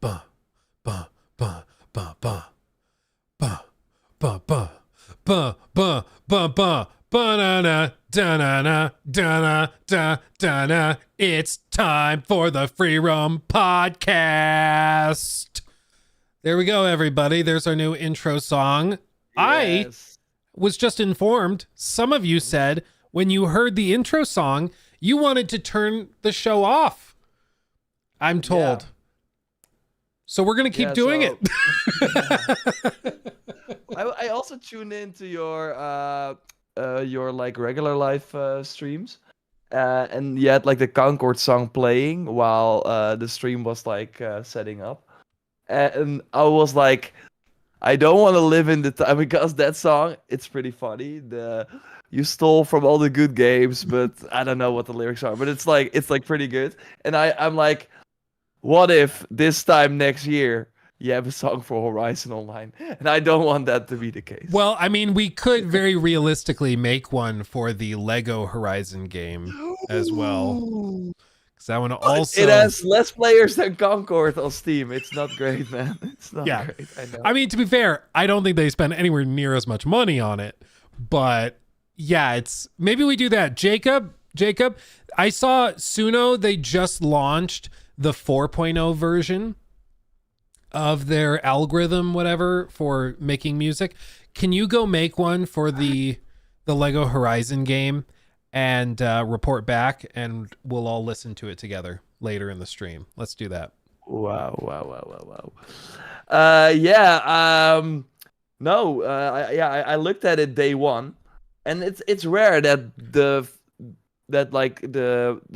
ba ba ba ba ba ba ba ba ba ba ba ba ba da na na da na da da na. It's time for the Free Roam podcast. There we go, everybody. There's our new intro song. I Yes. was just informed. Some of you said when you heard the intro song, you wanted to turn the show off. I'm told. Yeah. So we're going to keep doing it. I also tuned into your like regular live streams, and you had like the Concord song playing while the stream was like setting up, and I was like, I don't want to live in the time because that song it's pretty funny. The you stole from all the good games, but I don't know what the lyrics are, but it's like pretty good, and I'm like, what if this time next year you have a song for Horizon Online? And I don't want that to be the case. Well, I mean, we could very realistically make one for the Lego Horizon game as well. Because that one also. It has less players than Concord on Steam. It's not great, man. It's not great. I know. I mean, to be fair, I don't think they spend anywhere near as much money on it. But yeah, it's maybe we do that. Jacob, I saw Suno, they just launched the 4.0 version of their algorithm, whatever, for making music. Can you go make one for the Lego Horizon game and report back, and we'll all listen to it together later in the stream? Let's do that. Wow. No. I looked at it day one, and it's rare that the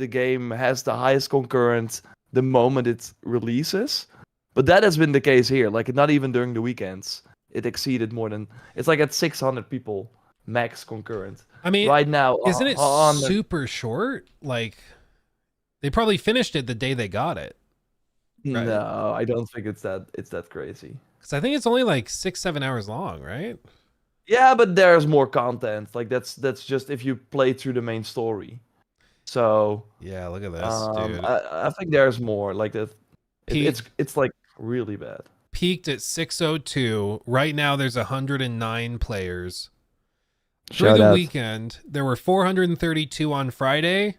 game has the highest concurrent the moment it releases. But that has been the case here. Like, not even during the weekends. It exceeded more than... It's like at 600 people max concurrent. I mean, right now... isn't it super short? Like, they probably finished it the day they got it. Right? No, I don't think it's that crazy. Because I think it's only like 6-7 hours long, right? Yeah, but there's more content. Like, that's just if you play through the main story. So... Yeah, look at this, dude. I think there's more. Like, that. It's like really bad. Peaked at 602. Right now there's 109 players. Through the weekend, there were 432 on Friday.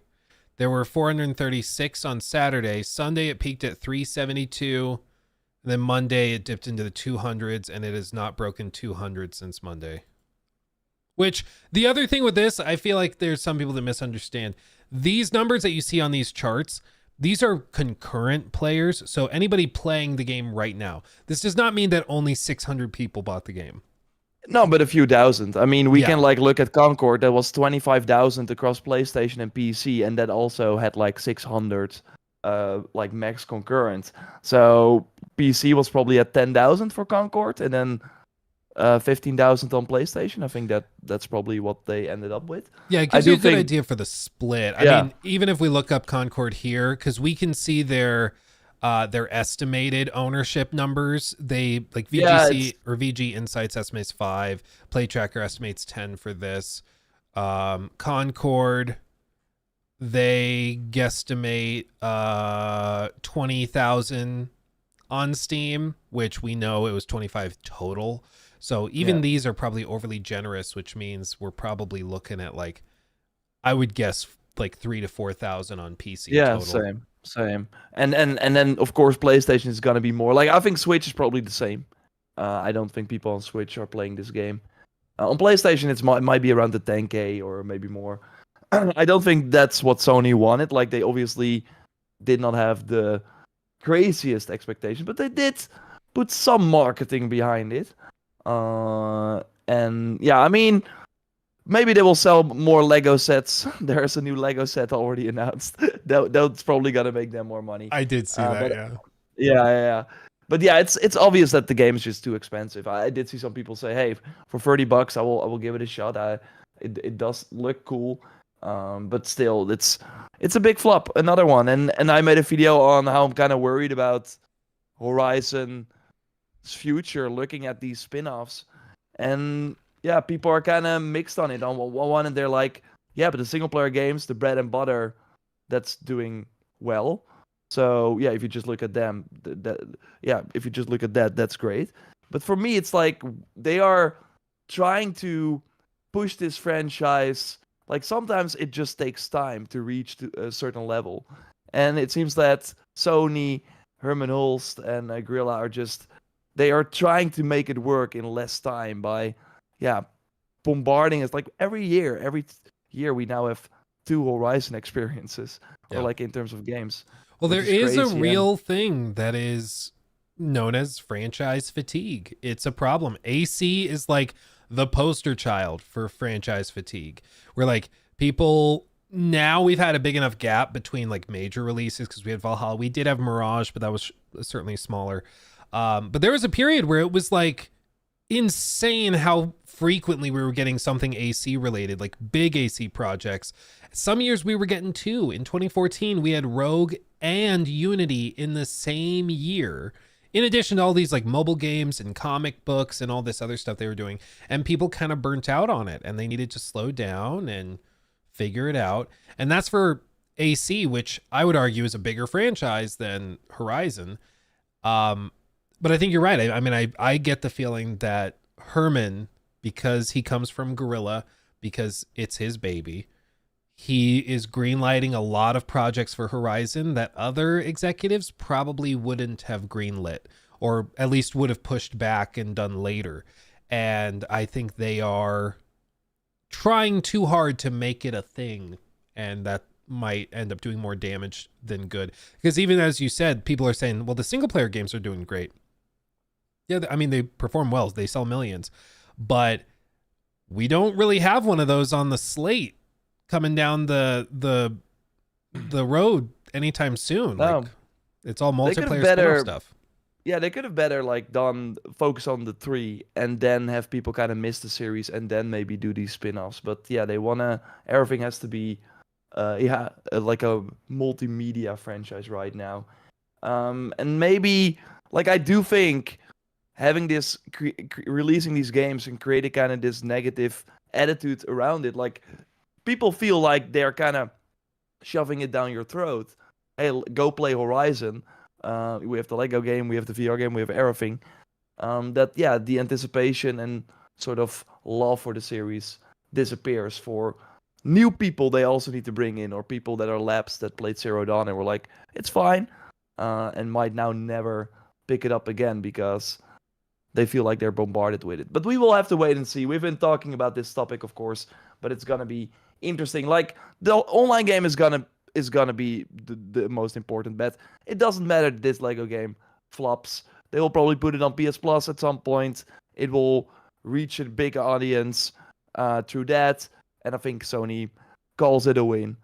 There were 436 on Saturday. Sunday it peaked at 372. And then Monday it dipped into the 200s, and it has not broken 200 since Monday. Which, the other thing with this, I feel like there's some people that misunderstand. These numbers that you see on these charts, these are concurrent players, so anybody playing the game right now. This does not mean that only 600 people bought the game. No, but a few thousand. I mean, we can like look at Concord. That was 25,000 across PlayStation and PC, and that also had like 600 like max concurrent. So PC was probably at 10,000 for Concord, and then 15,000 on PlayStation. I think that's probably what they ended up with. Yeah, it gives you a good idea for the split. I mean, even if we look up Concord here, because we can see their estimated ownership numbers. They like VGC or VG Insights estimates 5. Play Tracker estimates 10 for this. Concord, they guesstimate 20,000 on Steam, which we know it was 25 total. So even these are probably overly generous, which means we're probably looking at like, I would guess like 3,000 to 4,000 on PC. Yeah, total. Same. And then of course PlayStation is gonna be more. Like, I think Switch is probably the same. I don't think people on Switch are playing this game. On PlayStation it might be around the 10K or maybe more. I don't think that's what Sony wanted. Like, they obviously did not have the craziest expectations, but they did put some marketing behind it. And yeah, I mean, maybe they will sell more Lego sets. There's a new Lego set already announced. That's probably gonna make them more money. I did see that, but, yeah. Yeah. But yeah, it's obvious that the game is just too expensive. I did see some people say, "Hey, for $30, I will give it a shot." It does look cool, but still, it's a big flop. Another one, and I made a video on how I'm kind of worried about Horizon's future, looking at these spin-offs, and yeah, people are kind of mixed on it. On one, and they're like, "Yeah, but the single-player games, the bread and butter, that's doing well." So yeah, if you just look at them, if you just look at that, that's great. But for me, it's like they are trying to push this franchise. Like sometimes it just takes time to reach to a certain level, and it seems that Sony, Herman Hulst, and Guerrilla are just they are trying to make it work in less time by, yeah, bombarding us. Like every year we now have 2 Horizon experiences, or Yeah. like in terms of games, Well, which there is is a crazy. real thing that is known as franchise fatigue. It's a problem. AC is like the poster child for franchise fatigue. Where like people now we've had a big enough gap between like major releases because we had Valhalla. We did have Mirage, but that was certainly smaller. But there was a period where it was like insane how frequently we were getting something AC related, like big AC projects. Some years we were getting 2. In 2014, we had Rogue and Unity in the same year. In addition to all these like mobile games and comic books and all this other stuff they were doing, and people kind of burnt out on it and they needed to slow down and figure it out. And that's for AC, which I would argue is a bigger franchise than Horizon. But I think you're right. I mean, I get the feeling that Herman, because he comes from Guerrilla, because it's his baby, he is greenlighting a lot of projects for Horizon that other executives probably wouldn't have greenlit, or at least would have pushed back and done later. And I think they are trying too hard to make it a thing, and that might end up doing more damage than good. Because even as you said, people are saying, well, the single player games are doing great. Yeah, I mean, they perform well. They sell millions. But we don't really have one of those on the slate coming down the road anytime soon. No. Like, it's all They could've multiplayer better- spin-off stuff. Yeah, they could have better like done focus on the 3 and then have people kind of miss the series and then maybe do these spin-offs. But yeah, they wanna everything has to be like a multimedia franchise right now. And maybe like I do think having this releasing these games and creating kind of this negative attitude around it, like people feel like they're kind of shoving it down your throat. Hey, go play Horizon. We have the Lego game, we have the VR game, we have everything. The anticipation and sort of love for the series disappears for new people. They also need to bring in, or people that are lapsed that played Zero Dawn and were like, it's fine, and might now never pick it up again because they feel like they're bombarded with it. But we will have to wait and see. We've been talking about this topic, of course, but it's gonna be interesting. Like the online game is gonna be the most important bet. It doesn't matter that this Lego game flops. They will probably put it on PS Plus at some point. It will reach a big audience through that, and I think Sony calls it a win.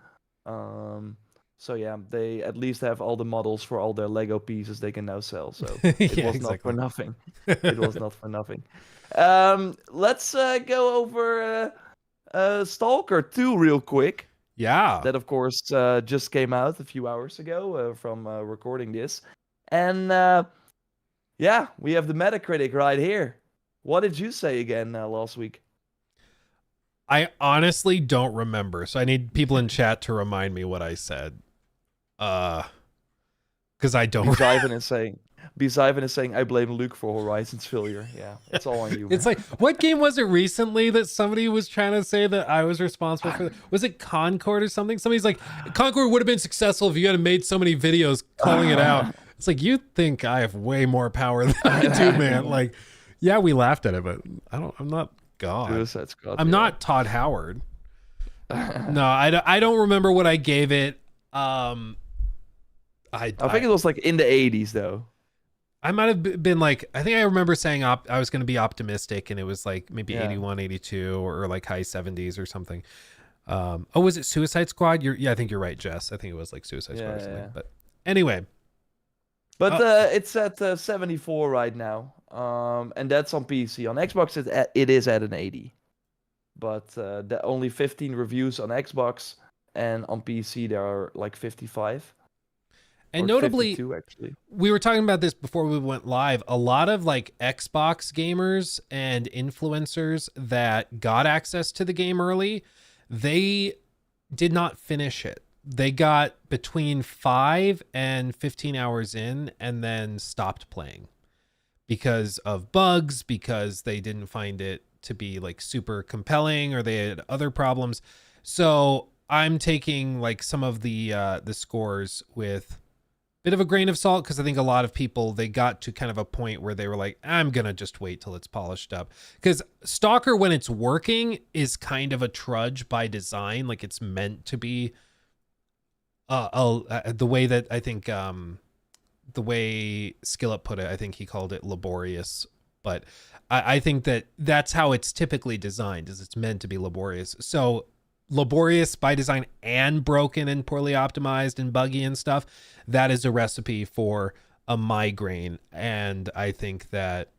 So yeah, they at least have all the models for all their Lego pieces they can now sell. So it Yeah, was exactly. not for nothing. It was not for nothing. Let's go over Stalker 2 real quick. Yeah. That, of course, just came out a few hours ago from recording this. And yeah, we have the Metacritic right here. What did you say again last week? I honestly don't remember, so I need people in chat to remind me what I said. Because I don't. Ivan is saying, I blame Luke for Horizon's failure. Yeah, it's all on you. It's like, what game was it recently that somebody was trying to say that I was responsible for? Was it Concord or something? Somebody's like, Concord would have been successful if you had made so many videos calling it out. It's like, you think I have way more power than I do, man. Like, yeah, we laughed at it, but I'm not God. I'm not Todd Howard. No, I don't remember what I gave it. I think it was like in the 80s though. I might have been like, I think I remember saying I was going to be optimistic, and it was like maybe 81, 82, or like high 70s or something. Was it Suicide Squad? I think you're right, Jess. I think it was like Suicide Squad or something. Yeah. But anyway. But it's at 74 right now. And that's on PC. On Xbox, it is at an 80. But the only 15 reviews on Xbox, and on PC there are like 55. And notably, 52, actually, we were talking about this before we went live. A lot of like Xbox gamers and influencers that got access to the game early, they did not finish it. they got between 5 and 15 hours in and then stopped playing because of bugs, because they didn't find it to be like super compelling, or they had other problems. So I'm taking like some of the scores with bit of a grain of salt, because I think a lot of people, they got to kind of a point where they were like, I'm gonna just wait till it's polished up, because Stalker, when it's working, is kind of a trudge by design. Like, it's meant to be the way that I think the way Skillet put it, I think he called it laborious, but I think that that's how it's typically designed, is it's meant to be laborious. So laborious by design and broken and poorly optimized and buggy and stuff, that is a recipe for a migraine. And I think that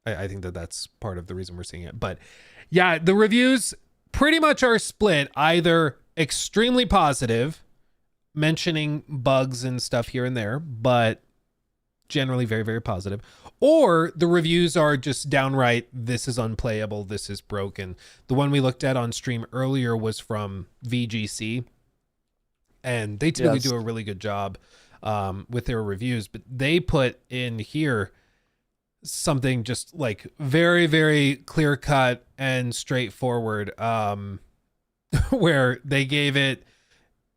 that's part of the reason we're seeing it. But yeah, the reviews pretty much are split, either extremely positive, mentioning bugs and stuff here and there, but generally very, very positive, or the reviews are just downright, this is unplayable, this is broken. The one we looked at on stream earlier was from VGC, and they typically do a really good job with their reviews, but they put in here something just like very, very clear cut and straightforward, where they gave it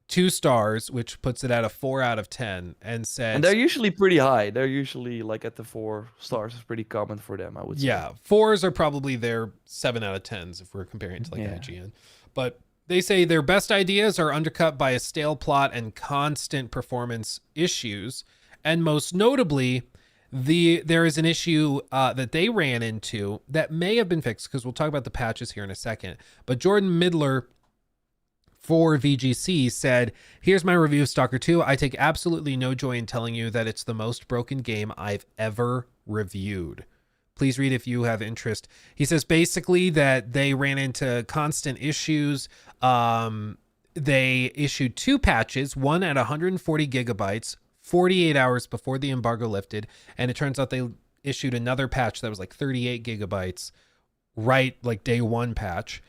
2 stars, which puts it at a 4 out of 10, and said, and they're usually pretty high. They're usually like at the 4 stars. Is pretty common for them, I would say. Yeah, 4s are probably their 7 out of 10s if we're comparing to like IGN. But they say their best ideas are undercut by a stale plot and constant performance issues, and most notably, there is an issue that they ran into that may have been fixed, because we'll talk about the patches here in a second. But Jordan Midler for VGC said, here's my review of Stalker 2. I take absolutely no joy in telling you that it's the most broken game I've ever reviewed. Please read if you have interest. He says basically that they ran into constant issues. They issued 2 patches, one at 140 gigabytes, 48 hours before the embargo lifted. And it turns out they issued another patch that was like 38 gigabytes, right, like day 1 patch.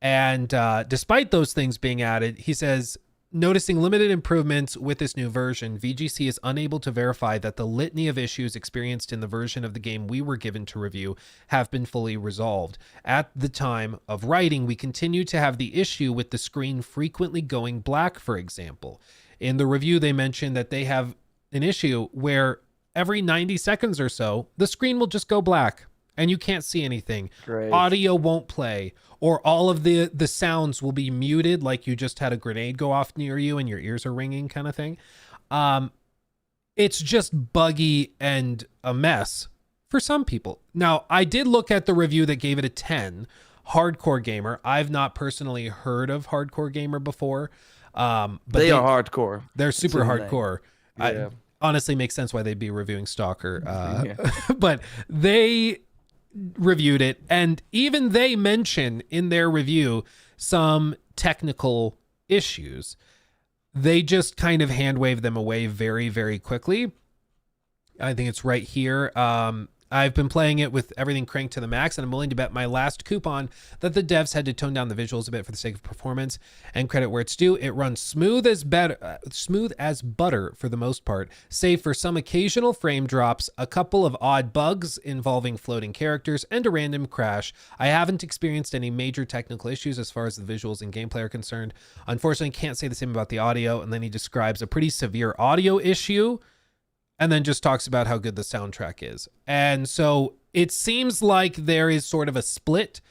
And despite those things being added, he says, noticing limited improvements with this new version, VGC is unable to verify that the litany of issues experienced in the version of the game we were given to review have been fully resolved. At the time of writing, we continue to have the issue with the screen frequently going black, for example. In the review, they mentioned that they have an issue where every 90 seconds or so, the screen will just go black and you can't see anything. Great. Audio won't play, or all of the sounds will be muted, like you just had a grenade go off near you and your ears are ringing, kind of thing. It's just buggy and a mess for some people. Now, I did look at the review that gave it a 10, Hardcore Gamer. I've not personally heard of Hardcore Gamer before. But they are hardcore. They're super hardcore. Yeah. Honestly, makes sense why they'd be reviewing Stalker. But they reviewed it, and even they mention in their review some technical issues. They just kind of hand wave them away very, very quickly. I think it's right here. I've been playing it with everything cranked to the max, and I'm willing to bet my last coupon that the devs had to tone down the visuals a bit for the sake of performance, and credit where it's due. It runs smooth as butter for the most part, save for some occasional frame drops, a couple of odd bugs involving floating characters, and a random crash. I haven't experienced any major technical issues as far as the visuals and gameplay are concerned. Unfortunately, can't say the same about the audio, and then he describes a pretty severe audio issue, and then just talks about how good the soundtrack is. And so it seems like there is sort of a split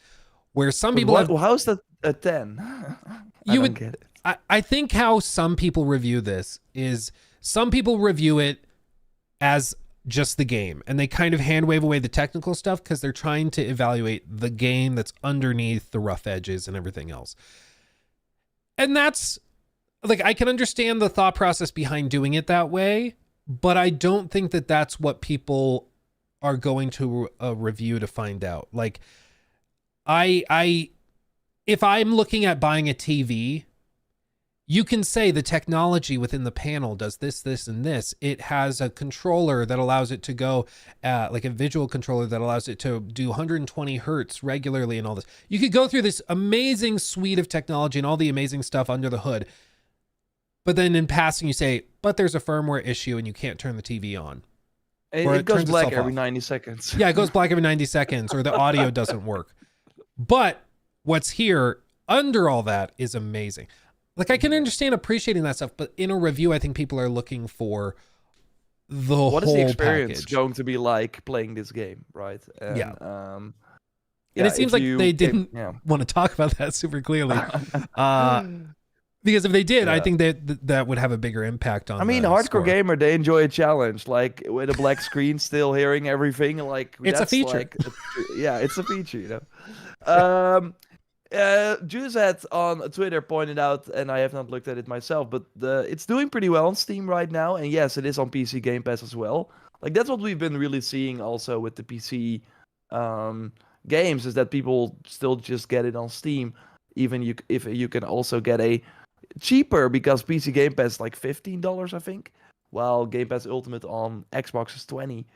where some people how's that a 10? I don't get it. I think how some people review this is some people review it as just the game, and they kind of hand wave away the technical stuff because they're trying to evaluate the game that's underneath the rough edges and everything else. And that's like, I can understand the thought process behind doing it that way, but I don't think that that's what people are going to review to find out. Like, if I'm looking at buying a TV, you can say the technology within the panel does this, this, and this. It has a controller that allows it to go, like a visual controller that allows it to do 120 hertz regularly and all this. You could go through this amazing suite of technology and all the amazing stuff under the hood. But then in passing, you say, but there's a firmware issue and you can't turn the TV on. It goes black every 90 seconds. Yeah, it goes black every 90 seconds, or the audio doesn't work. But what's here under all that is amazing. Like, I can understand appreciating that stuff, but in a review, I think people are looking for the whole What is the experience package. going to be like playing this game, right? And, Yeah. And it seems like they didn't want to talk about that super clearly. Because if they did, I think that would have a bigger impact on. I mean, hardcore gamer, they enjoy a challenge, like with a black screen, still hearing everything. Like it's a feature. Like, it's a feature, you know. Juicet on Twitter pointed out, and I have not looked at it myself, but it's doing pretty well on Steam right now. And yes, it is on PC Game Pass as well. Like that's what we've been really seeing also with the PC games, is that people still just get it on Steam, even if you can also get a cheaper, because PC Game Pass is like $15, I think, while Game Pass Ultimate on Xbox is $20.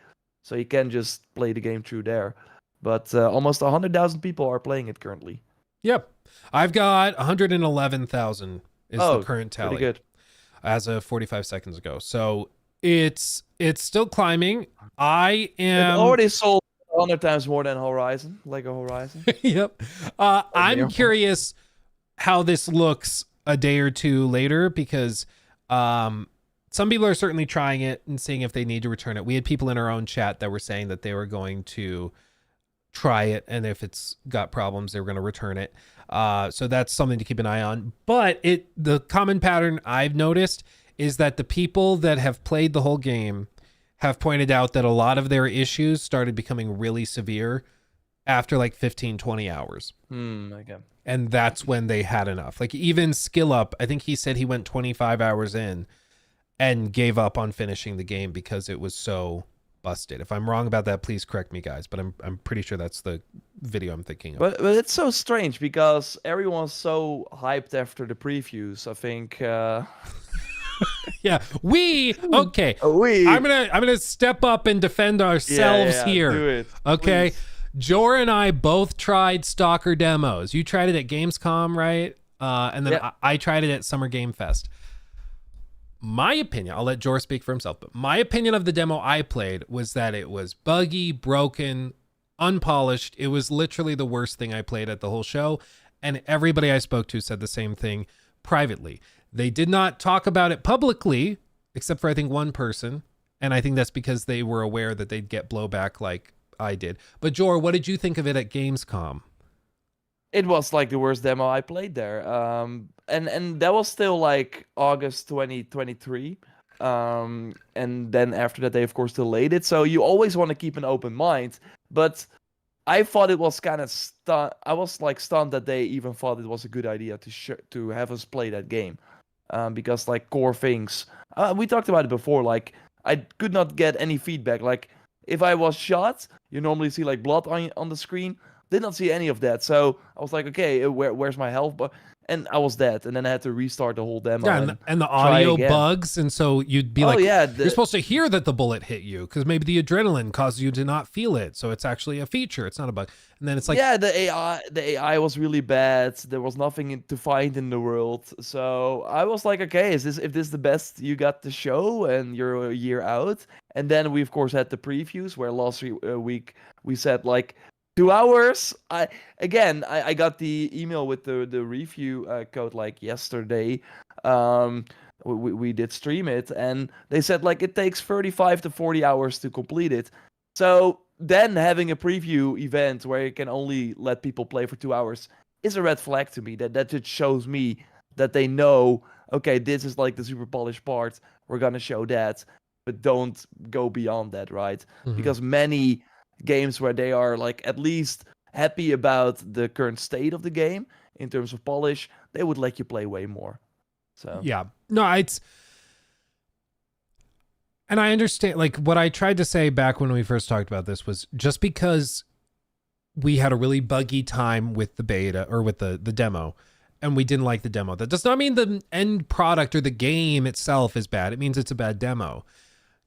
So you can just play the game through there. But almost 100,000 people are playing it currently. Yep. I've got 111,000 is the current tally. Pretty good. As of 45 seconds ago. So it's still climbing. I am It already sold 100 times more than Horizon, Lego Horizon. Yep. I'm curious how this looks a day or two later, because some people are certainly trying it and seeing if they need to return it. We had people in our own chat that were saying that they were going to try it, and if it's got problems, they were going to return it. So that's something to keep an eye on. But the common pattern I've noticed is that the people that have played the whole game have pointed out that a lot of their issues started becoming really severe after like 15, 20 hours. Okay. And that's when they had enough. Like even Skill Up, I think he said he went 25 hours in and gave up on finishing the game because it was so busted. If I'm wrong about that, please correct me, guys, but I'm pretty sure that's the video I'm thinking of. But it's so strange because everyone's so hyped after the previews. I think yeah, okay. We I'm gonna step up and defend ourselves here. Do it, okay. please. Jor and I both tried Stalker demos. You tried it at Gamescom, right? And then I tried it at Summer Game Fest. My opinion, I'll let Jor speak for himself, but my opinion of the demo I played was that it was buggy, broken, unpolished. It was literally the worst thing I played at the whole show. And everybody I spoke to said the same thing privately. They did not talk about it publicly, except for I think one person. And I think that's because they were aware that they'd get blowback like I did. But Jor, what did you think of it at Gamescom? It was like the worst demo I played there. And that was still like August 2023. And then after that, they of course delayed it. So you always want to keep an open mind. But I thought it was kind of I was like stunned that they even thought it was a good idea to have us play that game. Because like core things, we talked about it before. Like I could not get any feedback. Like if I was shot, you normally see like blood on the screen. Did not see any of that. So I was like, okay, where's my health? And I was dead. And then I had to restart the whole demo. Yeah, and the audio bugs. And so you'd be you're supposed to hear that the bullet hit you because maybe the adrenaline caused you to not feel it. So it's actually a feature. It's not a bug. And then it's like, yeah, the AI was really bad. There was nothing to find in the world. So I was like, okay, if this is the best you got to show and you're a year out? And then we of course had the previews where last week we said like 2 hours. I got the email with the review code like yesterday. We did stream it, and they said like it takes 35 to 40 hours to complete it. So then having a preview event where you can only let people play for 2 hours is a red flag to me. That just shows me that they know, okay, this is like the super polished part. We're gonna show that, but don't go beyond that, right? Mm-hmm. Because many games where they are like at least happy about the current state of the game in terms of polish, they would let you play way more. So yeah, no, and I understand, like what I tried to say back when we first talked about this was just because we had a really buggy time with the beta or with the demo, and we didn't like the demo. That does not mean the end product or the game itself is bad. It means it's a bad demo.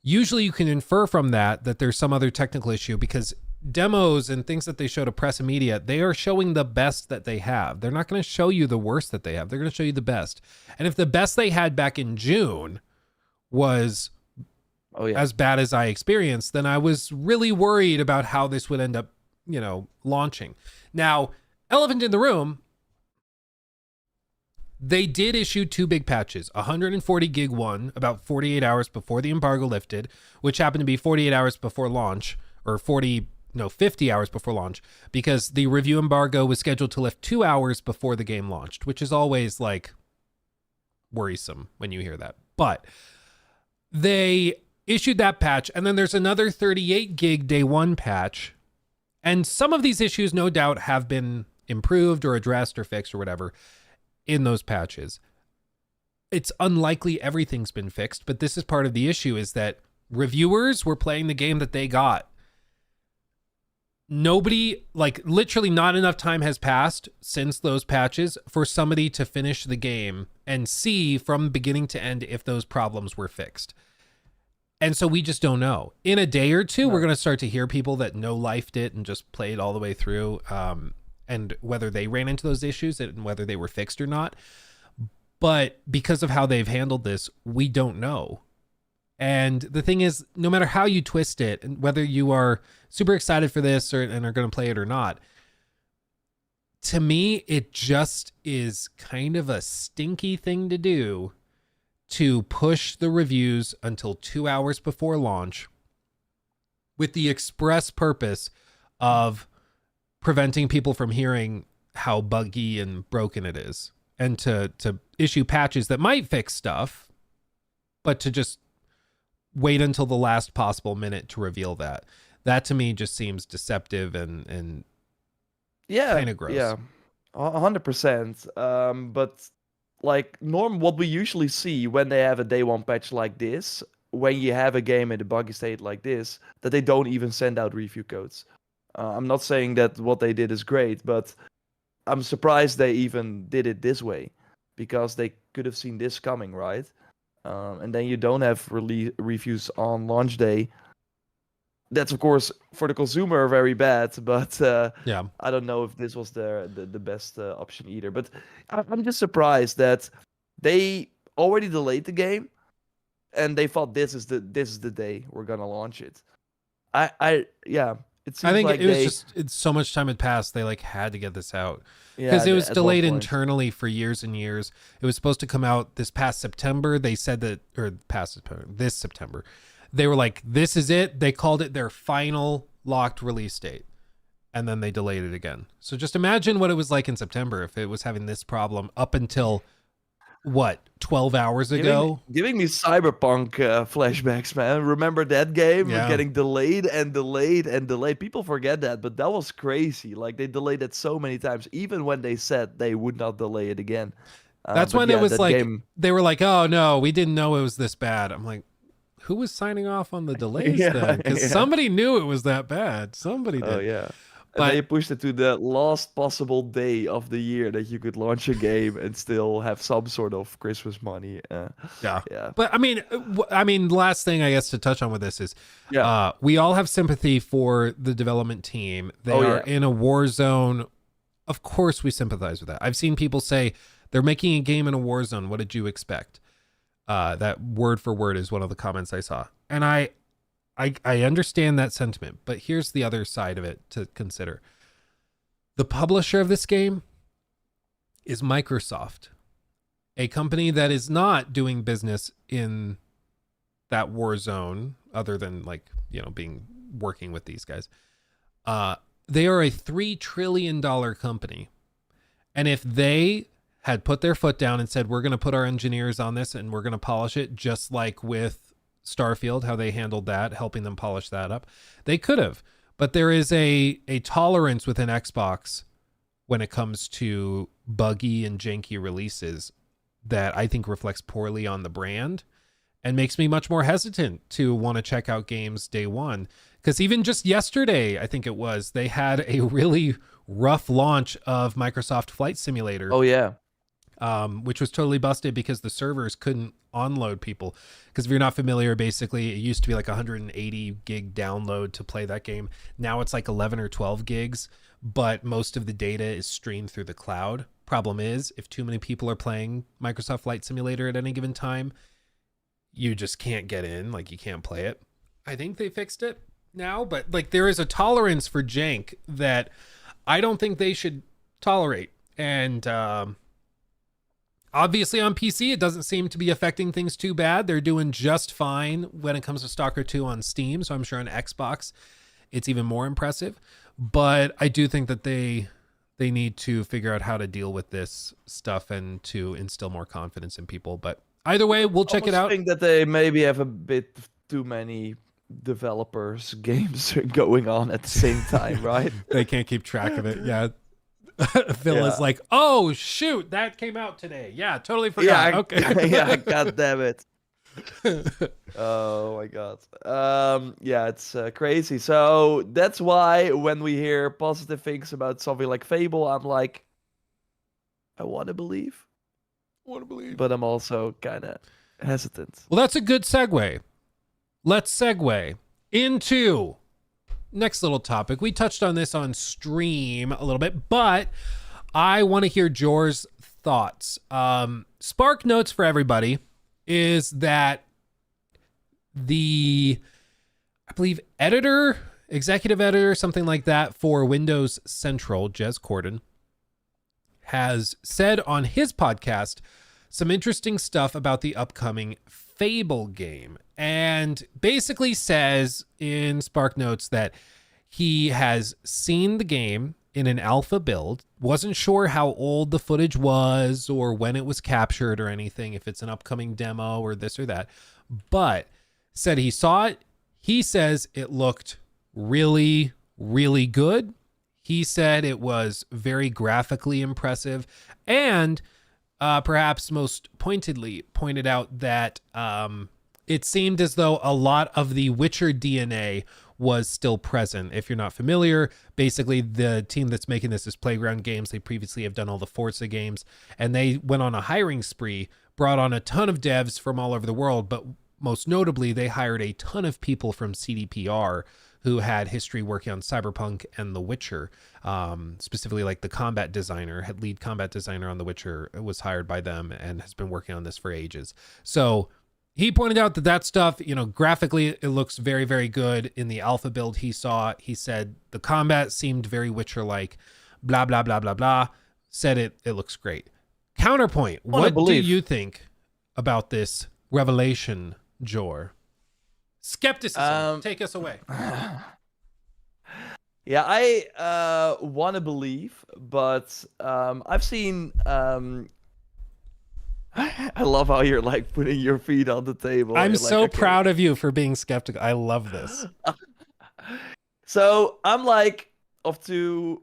Usually you can infer from that there's some other technical issue, because demos and things that they show to press and media, they are showing the best that they have. They're not going to show you the worst that they have. They're going to show you the best. And if the best they had back in June was as bad as I experienced, then I was really worried about how this would end up, launching. Now, elephant in the room, they did issue 2 big patches, 140 gig one about 48 hours before the embargo lifted, which happened to be 48 hours before launch, or 50 hours before launch, because the review embargo was scheduled to lift 2 hours before the game launched, which is always like worrisome when you hear that. But they issued that patch, and then there's another 38 gig day one patch. And some of these issues, no doubt, have been improved or addressed or fixed or whatever in those patches. It's unlikely everything's been fixed, but this is part of the issue, is that reviewers were playing the game that they got. Nobody, literally not enough time has passed since those patches for somebody to finish the game and see from beginning to end if those problems were fixed. And so we just don't know. In a day or two, we're going to start to hear people that no-lifed it and just played all the way through, and whether they ran into those issues and whether they were fixed or not. But because of how they've handled this, we don't know. And the thing is, no matter how you twist it, and whether you are super excited for this and are going to play it or not, to me, it just is kind of a stinky thing to do, to push the reviews until 2 hours before launch with the express purpose of preventing people from hearing how buggy and broken it is, and to issue patches that might fix stuff, but to just wait until the last possible minute to reveal that. That to me just seems deceptive and kind of gross. Yeah, 100%. But what we usually see when they have a day one patch like this, when you have a game in a buggy state like this, that they don't even send out review codes. I'm not saying that what they did is great, but I'm surprised they even did it this way, because they could have seen this coming, right? And then you don't have reviews on launch day. That's, of course, for the consumer very bad, but I don't know if this was the best option either. But I'm just surprised that they already delayed the game, and they thought this is the day we're gonna launch it. It seems I think like it's so much time had passed. They had to get this out, because it was delayed internally for years and years. It was supposed to come out this past September. They said that, or this September, they were like, this is it. They called it their final locked release date, and then they delayed it again. So just imagine what it was like in September if it was having this problem up until 12 hours ago. Giving me Cyberpunk flashbacks, man. Remember that game? Yeah. Getting delayed and delayed and delayed. People forget that, but that was crazy. They delayed it so many times, even when they said they would not delay it again. That's when it was they were like, oh no, we didn't know it was this bad. I'm like, who was signing off on the delays then? Because somebody knew it was that bad. Somebody did. Oh yeah. But they pushed it to the last possible day of the year that you could launch a game and still have some sort of Christmas money. Yeah. But I mean, last thing I guess to touch on with this is, we all have sympathy for the development team. They are in a war zone. Of course, we sympathize with that. I've seen people say they're making a game in a war zone. What did you expect? That word for word is one of the comments I saw, and I understand that sentiment, but here's the other side of it to consider. The publisher of this game is Microsoft, a company that is not doing business in that war zone other than working with these guys. They are a $3 trillion company. And if they had put their foot down and said, we're going to put our engineers on this and we're going to polish it, just like with Starfield, how they handled that, helping them polish that up, they could have. But there is a tolerance within Xbox when it comes to buggy and janky releases that I think reflects poorly on the brand and makes me much more hesitant to want to check out games day one. Because even just yesterday, I think it was, they had a really rough launch of Microsoft Flight Simulator. Oh yeah. which was totally busted because the servers couldn't onload people. Because if you're not familiar, basically it used to be like 180 gig download to play that game. Now it's like 11 or 12 gigs, but most of the data is streamed through the cloud. Problem is, if too many people are playing Microsoft Flight Simulator at any given time, you just can't get in, like you can't play it. I think they fixed it now, but like there is a tolerance for jank that I don't think they should tolerate. And obviously on PC, it doesn't seem to be affecting things too bad. They're doing just fine when it comes to Stalker 2 on Steam. So I'm sure on Xbox, it's even more impressive. But I do think that they need to figure out how to deal with this stuff and to instill more confidence in people. But either way, we'll check it out. I think that they maybe have a bit too many developers games going on at the same time, right? They can't keep track of it. Yeah. Phil is like, oh shoot, that came out today. Yeah, totally forgot. Okay. Yeah, god damn it. Oh my god. Yeah, it's crazy. So that's why when we hear positive things about something like Fable, I'm like, I want to believe. But I'm also kind of hesitant. Well, that's a good segue. Let's segue into next little topic. We touched on this on stream a little bit, but I want to hear Jor's thoughts. Spark notes for everybody is that I believe executive editor, something like that for Windows Central, Jez Corden, has said on his podcast some interesting stuff about the upcoming Fable game, and basically says in Spark Notes that he has seen the game in an alpha build, wasn't sure how old the footage was or when it was captured or anything, if it's an upcoming demo or this or that, but said he saw it. He says it looked really, really good. He said it was very graphically impressive, and perhaps most pointedly pointed out that it seemed as though a lot of the Witcher DNA was still present. If you're not familiar, basically the team that's making this is Playground Games. They previously have done all the Forza games, and they went on a hiring spree, brought on a ton of devs from all over the world, but most notably, they hired a ton of people from CDPR who had history working on Cyberpunk and The Witcher. Specifically, like the combat designer, lead combat designer on The Witcher, was hired by them and has been working on this for ages. So he pointed out that stuff, graphically, it looks very, very good. In the alpha build he saw, he said the combat seemed very Witcher-like, blah, blah, blah, blah, blah. Said it looks great. Counterpoint, what do you think about this revelation, Jor? Skepticism, take us away. Yeah, I want to believe, but I've seen... I love how you're like putting your feet on the table. I'm you're so like, okay. proud of you for being skeptical. I love this. So I'm like of two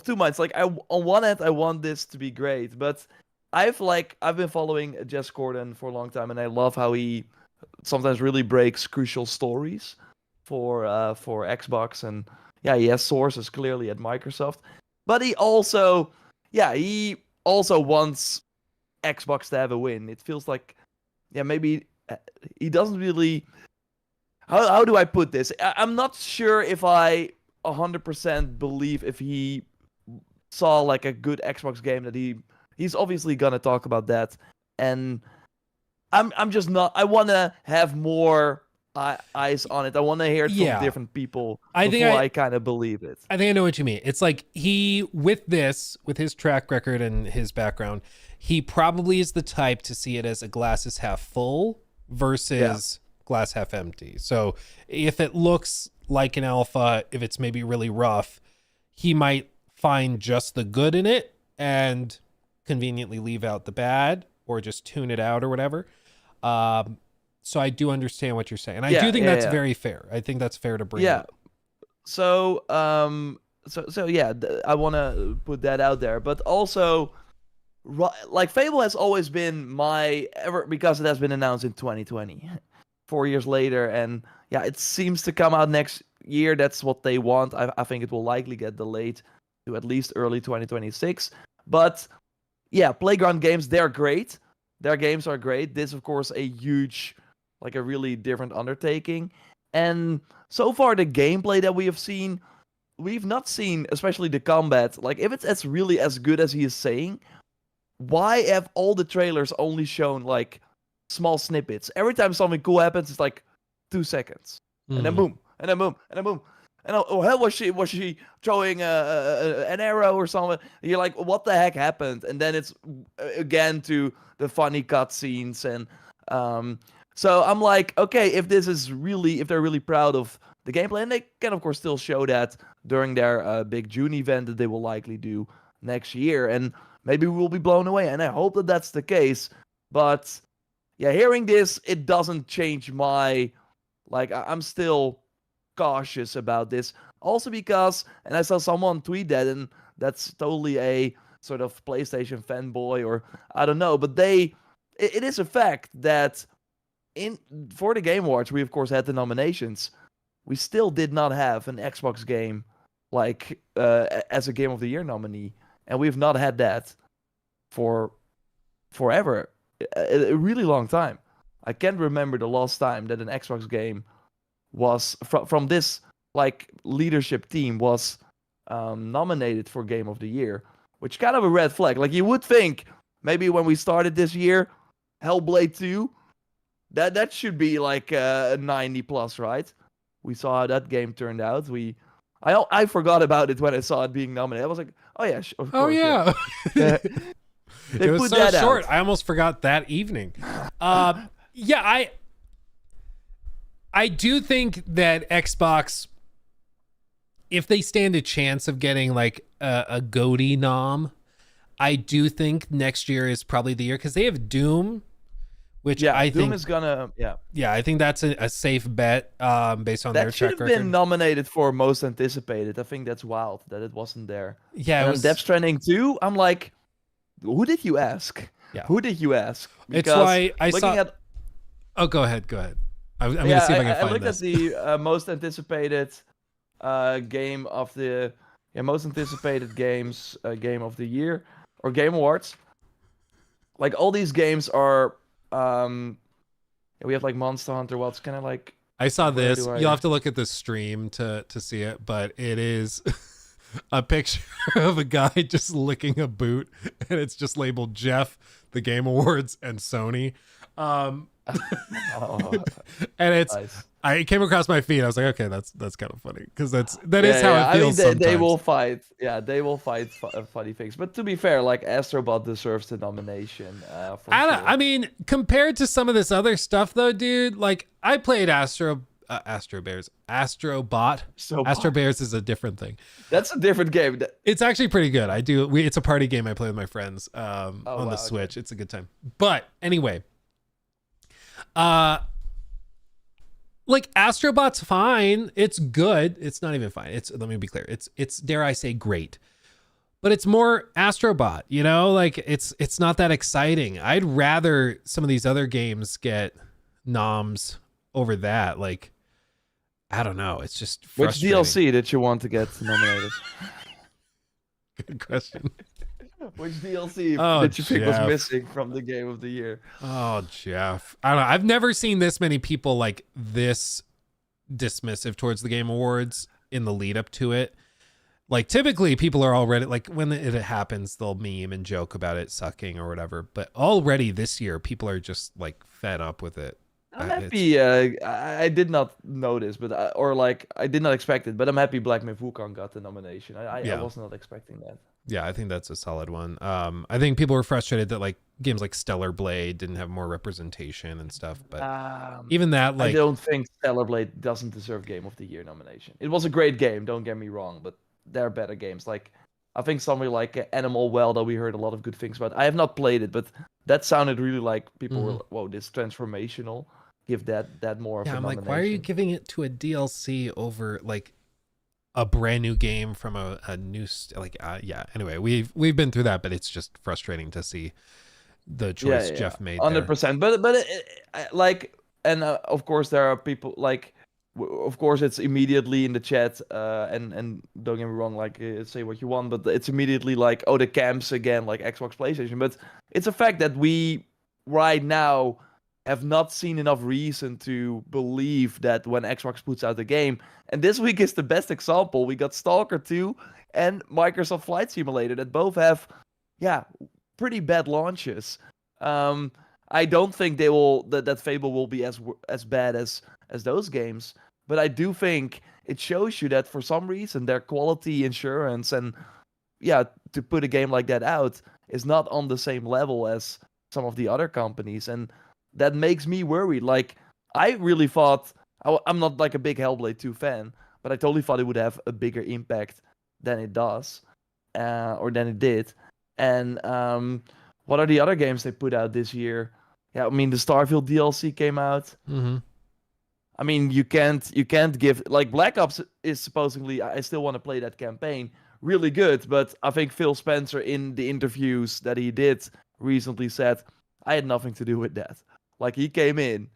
minds. Like on one hand, I want this to be great, but I've been following Jez Corden for a long time, and I love how he sometimes really breaks crucial stories for Xbox, and yeah, he has sources clearly at Microsoft, but he also wants Xbox to have a win. It feels like, maybe he doesn't really. How do I put this? I'm not sure if I 100% believe if he saw like a good Xbox game that he's obviously gonna talk about that, and I'm just not. I want to have more eyes on it. I want to hear it from different people before I kind of believe it. I think I know what you mean. It's like with his track record and his background, he probably is the type to see it as a glass is half full versus glass half empty. So if it looks like an alpha, if it's maybe really rough, he might find just the good in it and conveniently leave out the bad or just tune it out or whatever. So I do understand what you're saying. And I do think that's very fair. I think that's fair to bring up. So, I want to put that out there. But also, like, Fable has always been because it has been announced in 2020, 4 years later. And yeah, it seems to come out next year. That's what they want. I think it will likely get delayed to at least early 2026. But yeah, Playground games, they're great. Their games are great. This, of course, a huge, like a really different undertaking. And so far, the gameplay that we have seen, we've not seen, especially the combat. Like, if it's as really as good as he is saying, why have all the trailers only shown like small snippets? Every time something cool happens, it's like 2 seconds, and then boom, and then boom, and then boom. And oh, hell, was she throwing an arrow or something? And you're like, what the heck happened? And then it's again to the funny cutscenes, and so I'm like, okay, if they're really proud of the gameplay, and they can of course still show that during their big June event that they will likely do next year, and maybe we'll be blown away. And I hope that that's the case. But yeah, hearing this, it doesn't change my I'm still cautious about this. Also because, and I saw someone tweet that, and that's totally a sort of PlayStation fanboy, or I don't know, but it is a fact that for the Game Awards, we of course had the nominations. We still did not have an Xbox game as a Game of the Year nominee, and we've not had that for forever, a really long time. I can't remember the last time that an Xbox game was from this leadership team was nominated for Game of the Year, which kind of a red flag. Like, you would think maybe when we started this year, Hellblade 2, that should be like a 90 plus, right? We saw how that game turned out. I forgot about it when I saw it being nominated. I was like, oh yeah, of course. Oh yeah. They it was put so that short. out. I almost forgot that evening. Yeah, I do think that Xbox, if they stand a chance of getting like a GOTY nom, I do think next year is probably the year, because they have Doom, which I Doom think is gonna I think that's a safe bet based on their that track should record. have been nominated for most anticipated. I think that's wild that it wasn't there. Yeah, and it was Death Stranding 2, I'm like, who did you ask? Yeah. Who did you ask? It's why I looking saw. At, oh, go ahead. I'm gonna see if I can find looked this. at the most anticipated game of the most anticipated games game of the year, or Game Awards. Like, all these games are we have like Monster Hunter. Well, it's kind of like, I saw this. You'll have to look at the stream to see it, but it is a picture of a guy just licking a boot, and it's just labeled Jeff, the Game Awards, and Sony. And it's nice. I came across my feed. I was like, okay, that's kind of funny, because that is how it feels. I mean, they will sometimes. fight. Yeah, they will fight funny things. But to be fair, like, Astrobot deserves the nomination. I mean, compared to some of this other stuff, though, dude, like, I played Astro Bears. Astrobot. Astro Bears is a different thing. That's a different game. It's actually pretty good. It's a party game I play with my friends on the Switch. Okay. It's a good time. But anyway, like, Astrobot's fine. It's good. It's not even fine. Let me be clear. It's dare I say great. But it's more Astrobot, you know? Like, it's not that exciting. I'd rather some of these other games get noms over that. Like, I don't know. It's just frustrating. Which DLC did you want to get nominated? Good question. Which DLC did you think was missing from the Game of the Year? Oh, Jeff. I don't know. I've never seen this many people like this dismissive towards the Game Awards in the lead up to it. Like, typically people are already, like, when it happens, they'll meme and joke about it sucking or whatever. But already this year, people are just like fed up with it. I'm happy. I did not notice, but I did not expect it. But I'm happy Black Myth Wukong got the nomination. I was not expecting that. Yeah, I think that's a solid one. I think people were frustrated that, like, games like Stellar Blade didn't have more representation and stuff. But even that, like, I don't think Stellar Blade doesn't deserve Game of the Year nomination. It was a great game, don't get me wrong, but there are better games. Like, I think something like Animal Well, that we heard a lot of good things about. I have not played it, but that sounded really like people were like, whoa, this is transformational. Give that more of a nomination. Like, why are you giving it to a DLC over, like, a brand new game from a new anyway, we've been through that, but it's just frustrating to see the choice Jeff made 100%. But of course there are people like, of course, it's immediately in the chat, and don't get me wrong, like say what you want, but it's immediately like, oh, the camps again, like Xbox, PlayStation. But it's a fact that we right now have not seen enough reason to believe that when Xbox puts out a game, and this week is the best example. We got Stalker 2 and Microsoft Flight Simulator that both have, yeah, pretty bad launches. I don't think they will that Fable will be as bad as those games, but I do think it shows you that for some reason their quality assurance and yeah, to put a game like that out is not on the same level as some of the other companies, and that makes me worried. Like I really thought I'm not like a big Hellblade 2 fan, but I totally thought it would have a bigger impact than it does, or than it did. And what are the other games they put out this year? Yeah, I mean the Starfield DLC came out. Mm-hmm. I mean, you can't give like Black Ops is supposedly I still want to play that campaign really good, but I think Phil Spencer in the interviews that he did recently said I had nothing to do with that. Like he came in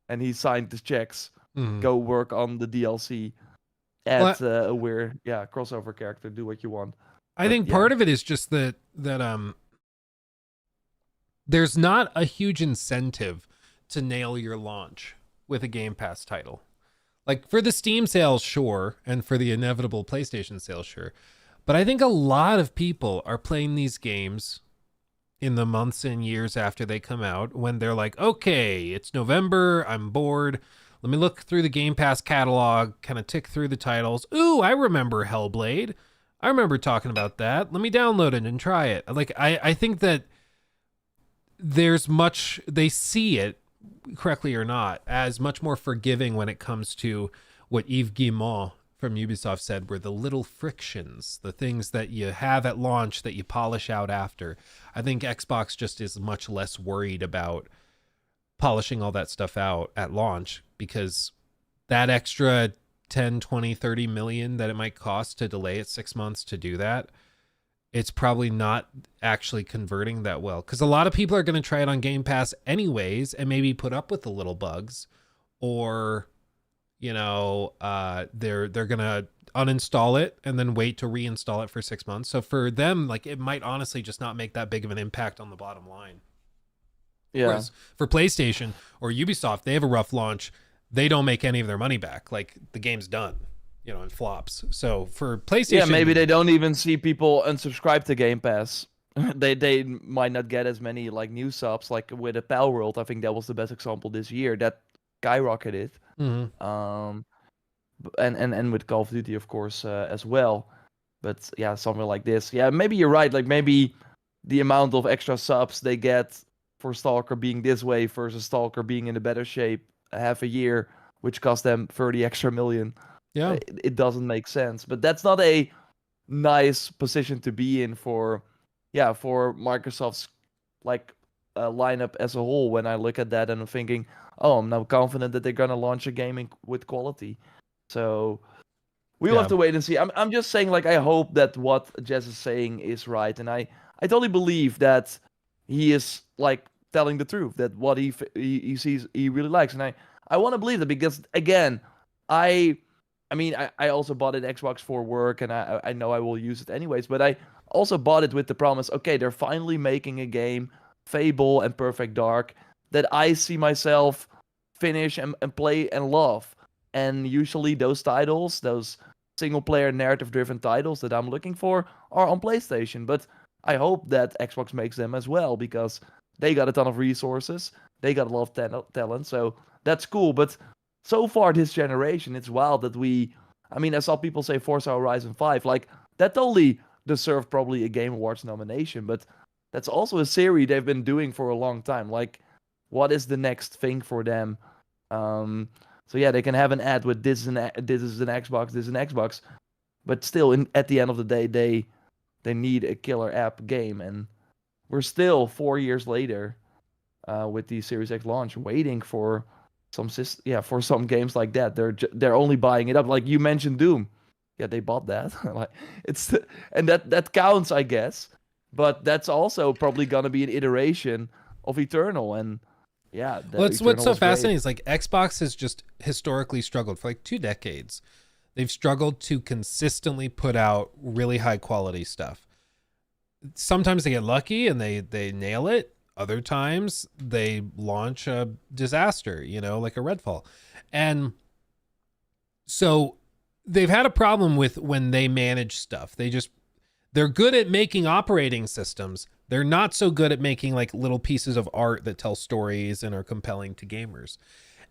and he signed the checks, Mm-hmm. go work on the DLC, Well, add a weird crossover character, do what you want. I But think yeah, part of it is just that there's not a huge incentive to nail your launch with a Game Pass title. Like for the Steam sales, sure, and for the inevitable PlayStation sales, sure. But I think a lot of people are playing these games in the months and years after they come out when they're like, okay, it's November, I'm bored. Let me look through the Game Pass catalog, kind of tick through the titles. Ooh, I remember Hellblade. I remember talking about that. Let me download it and try it. Like, I think that there's much, they see it, correctly or not, as much more forgiving when it comes to what Yves Guillemot from Ubisoft said were the little frictions, the things that you have at launch that you polish out after. I think Xbox just is much less worried about polishing all that stuff out at launch because that extra 10, 20, 30 million that it might cost to delay it 6 months to do that, it's probably not actually converting that well because a lot of people are going to try it on Game Pass anyways and maybe put up with the little bugs, or they're gonna uninstall it and then wait to reinstall it for 6 months. So for them, like it might honestly just not make that big of an impact on the bottom line. yeah, Whereas for PlayStation or Ubisoft, they have a rough launch. They don't make any of their money back. Like the game's done, and flops. So for PlayStation, yeah. Maybe they don't even see people unsubscribe to Game Pass. They might not get as many like new subs like with a Pal World. I think that was the best example this year that skyrocketed. Mhm. And with Call of Duty, of course, as well. But yeah, something like this. Yeah, maybe you're right. Like maybe the amount of extra subs they get for Stalker being this way versus Stalker being in a better shape half a year, which cost them 30 extra million. Yeah. It doesn't make sense. But that's not a nice position to be in for Microsoft's like lineup as a whole. When I look at that and I'm thinking, oh, I'm now confident that they're gonna launch a game with quality. So we'll have Yeah. to wait and see. I'm just saying, like, I hope that what Jess is saying is right, and I totally believe that he is like telling the truth, that what he sees he really likes, and I want to believe that because again, I mean I also bought an Xbox for work, and I know I will use it anyways, but I also bought it with the promise, okay, they're finally making a game, Fable and Perfect Dark, that I see myself finish and play and love. And usually those titles, those single player narrative driven titles that I'm looking for are on PlayStation. But I hope that Xbox makes them as well because they got a ton of resources. They got a lot of talent. So that's cool. But so far this generation, it's wild that I saw people say Forza Horizon 5. Like, that totally deserved probably a Game Awards nomination. But that's also a series they've been doing for a long time. Like, what is the next thing for them? So yeah, they can have an ad with this is an Xbox, this is an Xbox, but still, at the end of the day, they need a killer app game, and we're still 4 years later, with the Series X launch, waiting for for some games like that. They're only buying it up. Like you mentioned, Doom, yeah, they bought that. Like and that counts, I guess, but that's also probably gonna be an iteration of Eternal, and yeah, the Well, it's what's Eternal so was great. fascinating is like Xbox has just historically struggled for like 2 decades. They've struggled to consistently put out really high quality stuff. Sometimes they get lucky and they nail it. Other times they launch a disaster, like a Redfall. And so they've had a problem with when they manage stuff. They're good at making operating systems. They're not so good at making like little pieces of art that tell stories and are compelling to gamers.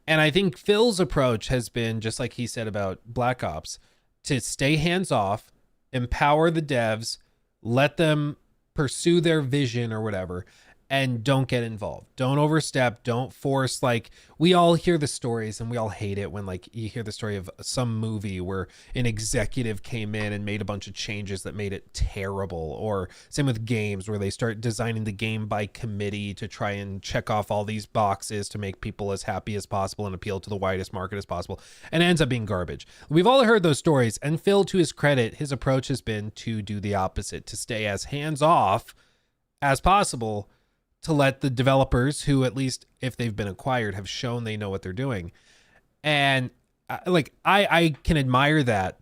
And I think Phil's approach has been just like he said about Black Ops, to stay hands off, empower the devs, let them pursue their vision or whatever, and don't get involved. Don't overstep. Don't force. Like, we all hear the stories and we all hate it when like you hear the story of some movie where an executive came in and made a bunch of changes that made it terrible. Or same with games where they start designing the game by committee to try and check off all these boxes to make people as happy as possible and appeal to the widest market as possible, and it ends up being garbage. We've all heard those stories, and Phil, to his credit, his approach has been to do the opposite, to stay as hands off as possible, to let the developers, who at least if they've been acquired have shown they know what they're doing. And I can admire that,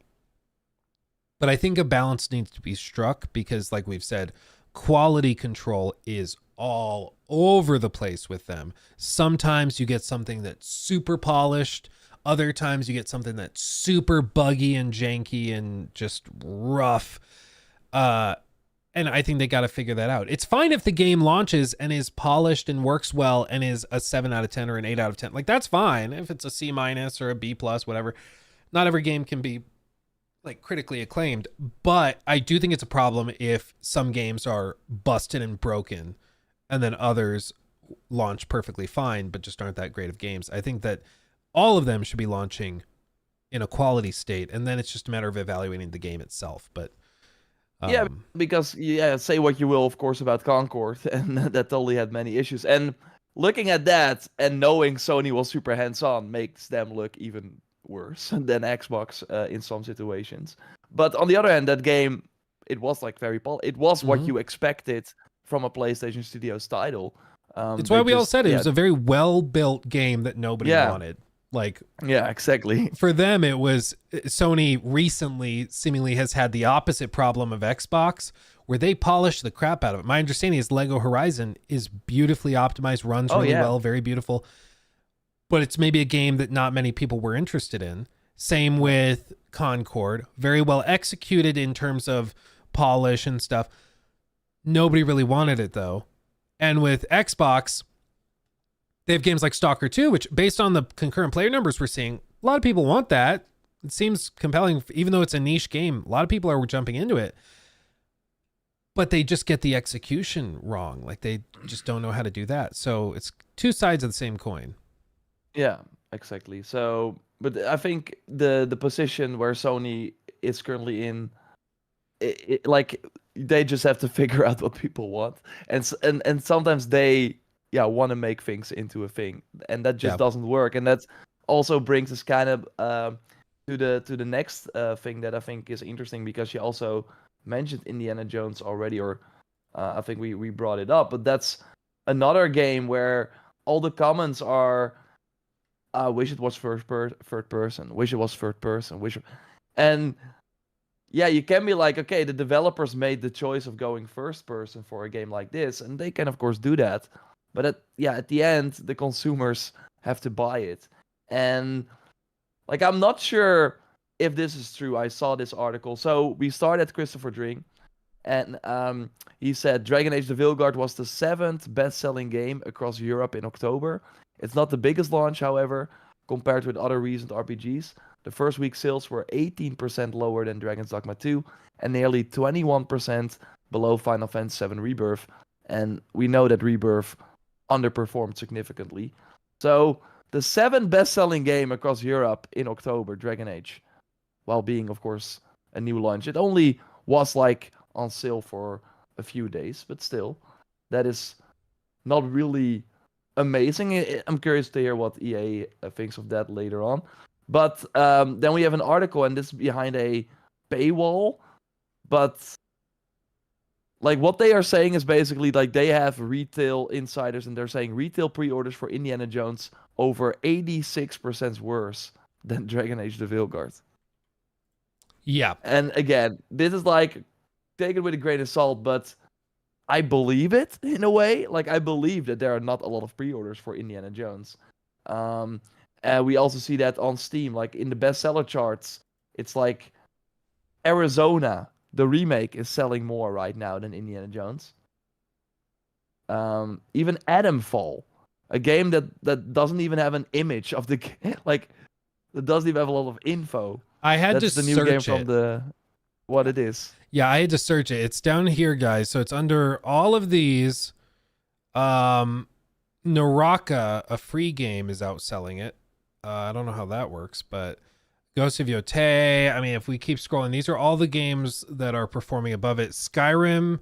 but I think a balance needs to be struck, because like we've said, quality control is all over the place with them. Sometimes you get something that's super polished, other times you get something that's super buggy and janky and just rough. And I think they got to figure that out. It's fine if the game launches and is polished and works well and is a 7 out of 10 or an 8 out of 10. Like, that's fine. If it's a C- or a B+, whatever. Not every game can be like critically acclaimed, but I do think it's a problem if some games are busted and broken and then others launch perfectly fine but just aren't that great of games. I think that all of them should be launching in a quality state, and then it's just a matter of evaluating the game itself. But Yeah, because say what you will, of course, about Concord, and that totally had many issues. And looking at that and knowing Sony was super hands-on makes them look even worse than Xbox in some situations. But on the other hand, that game, it was like it was what you expected from a PlayStation Studios title. It's why we all said it was yeah, a very well-built game that nobody yeah, wanted. Like, yeah, exactly. for them, it was Sony recently seemingly has had the opposite problem of Xbox, where they polish the crap out of it. My understanding is Lego Horizon is beautifully optimized, runs Oh, really yeah. well, very beautiful, but it's maybe a game that not many people were interested in. Same with Concord, very well executed in terms of polish and stuff. Nobody really wanted it though. And with Xbox, they have games like Stalker 2, which, based on the concurrent player numbers we're seeing, a lot of people want that. It seems compelling, even though it's a niche game. A lot of people are jumping into it. But they just get the execution wrong. Like, they just don't know how to do that. So it's two sides of the same coin. Yeah, exactly. So, but I think the position where Sony is currently in, like, they just have to figure out what people want, and sometimes they want to make things into a thing, and that just Yeah. doesn't work. And that also brings us kind of to the next thing that I think is interesting, because you also mentioned Indiana Jones already, or I think we brought it up, but that's another game where all the comments are, I wish it was third person, wish it was third person, and yeah, you can be like, okay, the developers made the choice of going first person for a game like this, and they can of course do that, but at the end, the consumers have to buy it. And like, I'm not sure if this is true. I saw this article. So we started Christopher Dring, and he said Dragon Age: The Veilguard was the 7th best-selling game across Europe in October. It's not the biggest launch, however, compared with other recent RPGs. The first week sales were 18% lower than Dragon's Dogma 2 and nearly 21% below Final Fantasy VII Rebirth. And we know that Rebirth underperformed significantly. So the 7th best-selling game across Europe in October, Dragon Age, while being, of course, a new launch. It only was like on sale for a few days, but still, that is not really amazing. I'm curious to hear what EA thinks of that later on. But then we have an article, and this is behind a paywall. But like what they are saying is basically like they have retail insiders and they're saying retail pre-orders for Indiana Jones over 86% worse than Dragon Age the Veilguard. Yeah. And again, this is like take it with a grain of salt, but I believe it in a way. Like I believe that there are not a lot of pre-orders for Indiana Jones. And we also see that on Steam, like in the bestseller charts, it's like Arizona, the remake, is selling more right now than Indiana Jones. Even Adamfall, a game that doesn't even have an image of the like, that doesn't even have a lot of info. I had That's to the new search game it. from the what it is. Yeah, I had to search it. It's down here, guys. So it's under all of these. Naraka, a free game, is outselling it. I don't know how that works, but Ghost of Yotei. I mean, if we keep scrolling, these are all the games that are performing above it. Skyrim,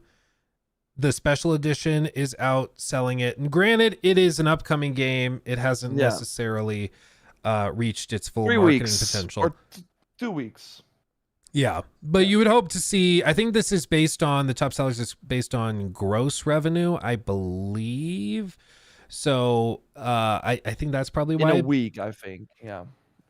the special edition, is outselling it. And granted, it is an upcoming game. It hasn't necessarily reached its full 3 marketing weeks potential. or 2 weeks. Yeah, but you would hope to see, I think this is based on, the top sellers is based on gross revenue, I believe. So I think that's probably why. In a week, I think. Yeah.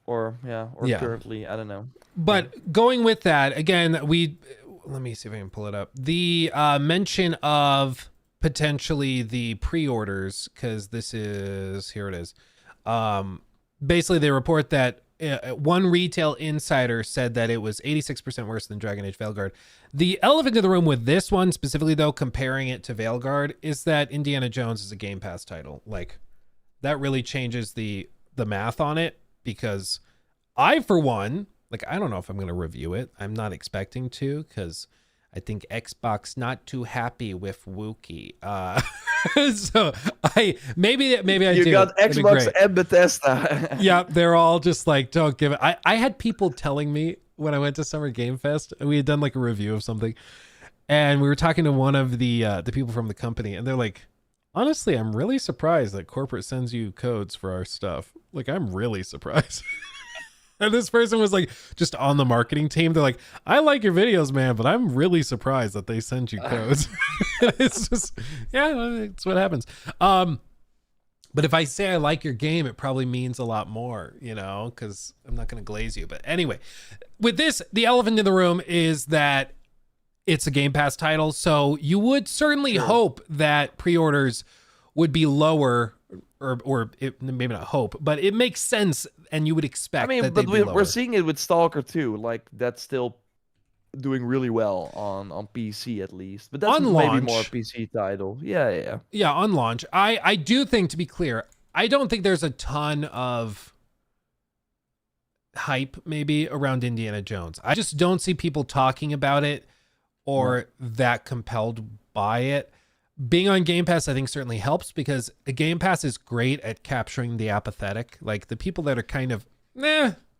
Or currently, I don't know. But going with that, again, let me see if I can pull it up. The mention of potentially the pre-orders, because here it is. Basically, they report that one retail insider said that it was 86% worse than Dragon Age Veilguard. The elephant in the room with this one specifically, though, comparing it to Veilguard, is that Indiana Jones is a Game Pass title. Like, that really changes the math on it, because I, for one, like, I don't know if I'm going to review it. I'm not expecting to, because I think Xbox not too happy with Wookiee. So maybe I you do. got Xbox and Bethesda. Yeah, they're all just like, don't give it. I had people telling me when I went to Summer Game Fest, we had done like a review of something, and we were talking to one of the people from the company, and they're like, honestly, I'm really surprised that corporate sends you codes for our stuff. Like, I'm really surprised. And this person was like, just on the marketing team. They're like, I like your videos, man, but I'm really surprised that they send you codes. It's just, yeah, it's what happens. But if I say I like your game, it probably means a lot more, because I'm not going to glaze you. But anyway, with this, the elephant in the room is that it's a Game Pass title. So you would certainly hope that pre-orders would be lower, or maybe not hope, but it makes sense, and you would expect. I mean, that but we're seeing it with Stalker too. Like, that's still doing really well on PC at least. But that's on maybe launch, more a PC title. Yeah. Yeah, on launch. I do think, to be clear, I don't think there's a ton of hype maybe around Indiana Jones. I just don't see people talking about it or that compelled by it. Being on Game Pass, I think, certainly helps, because a Game Pass is great at capturing the apathetic, like the people that are kind of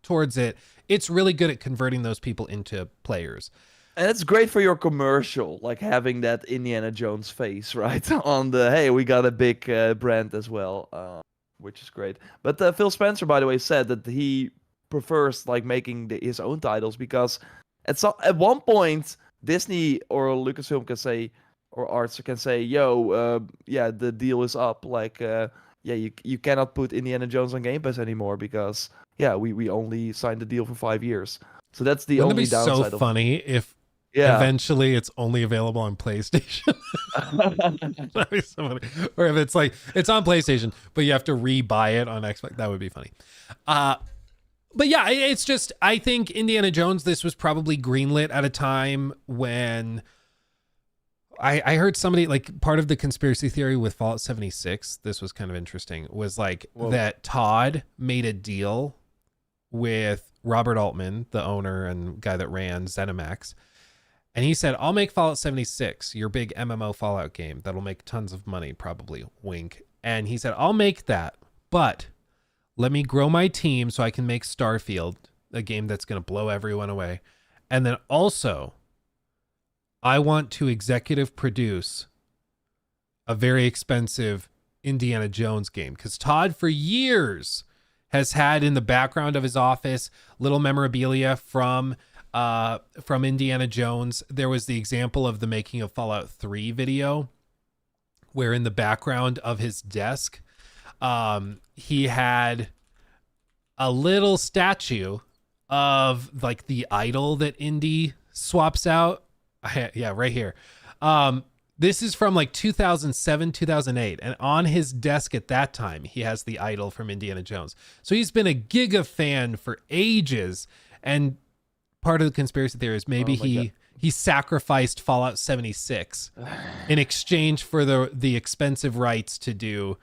towards it. It's really good at converting those people into players. And it's great for your commercial, like having that Indiana Jones face, right? On the, hey, we got a big brand as well, which is great. But Phil Spencer, by the way, said that he prefers like making his own titles, because at one point, Disney or Lucasfilm can say, or Arts can say, yo, the deal is up. Like, you cannot put Indiana Jones on Game Pass anymore, because, we only signed the deal for 5 years. So that's the only downside. Wouldn't it be so funny if eventually it's only available on PlayStation? That'd be so funny. Or if it's like, it's on PlayStation, but you have to re-buy it on Xbox. That would be funny. But yeah, it's just, I think Indiana Jones, this was probably greenlit at a time when I heard somebody, like, part of the conspiracy theory with Fallout 76, this was kind of interesting, was like that Todd made a deal with Robert Altman, the owner and guy that ran ZeniMax. And he said, I'll make Fallout 76, your big MMO Fallout game that'll make tons of money, probably, wink. And he said, I'll make that, but let me grow my team so I can make Starfield, a game that's going to blow everyone away. And then also, I want to executive produce a very expensive Indiana Jones game, because Todd for years has had in the background of his office little memorabilia from from Indiana Jones. There was the example of the making of Fallout 3 video, where in the background of his desk, he had a little statue of like the idol that Indy swaps out. Yeah, right here. This is from like 2007, 2008. And on his desk at that time, he has the idol from Indiana Jones. So he's been a Giga fan for ages. And part of the conspiracy theory is maybe he sacrificed Fallout 76 in exchange for the expensive rights to do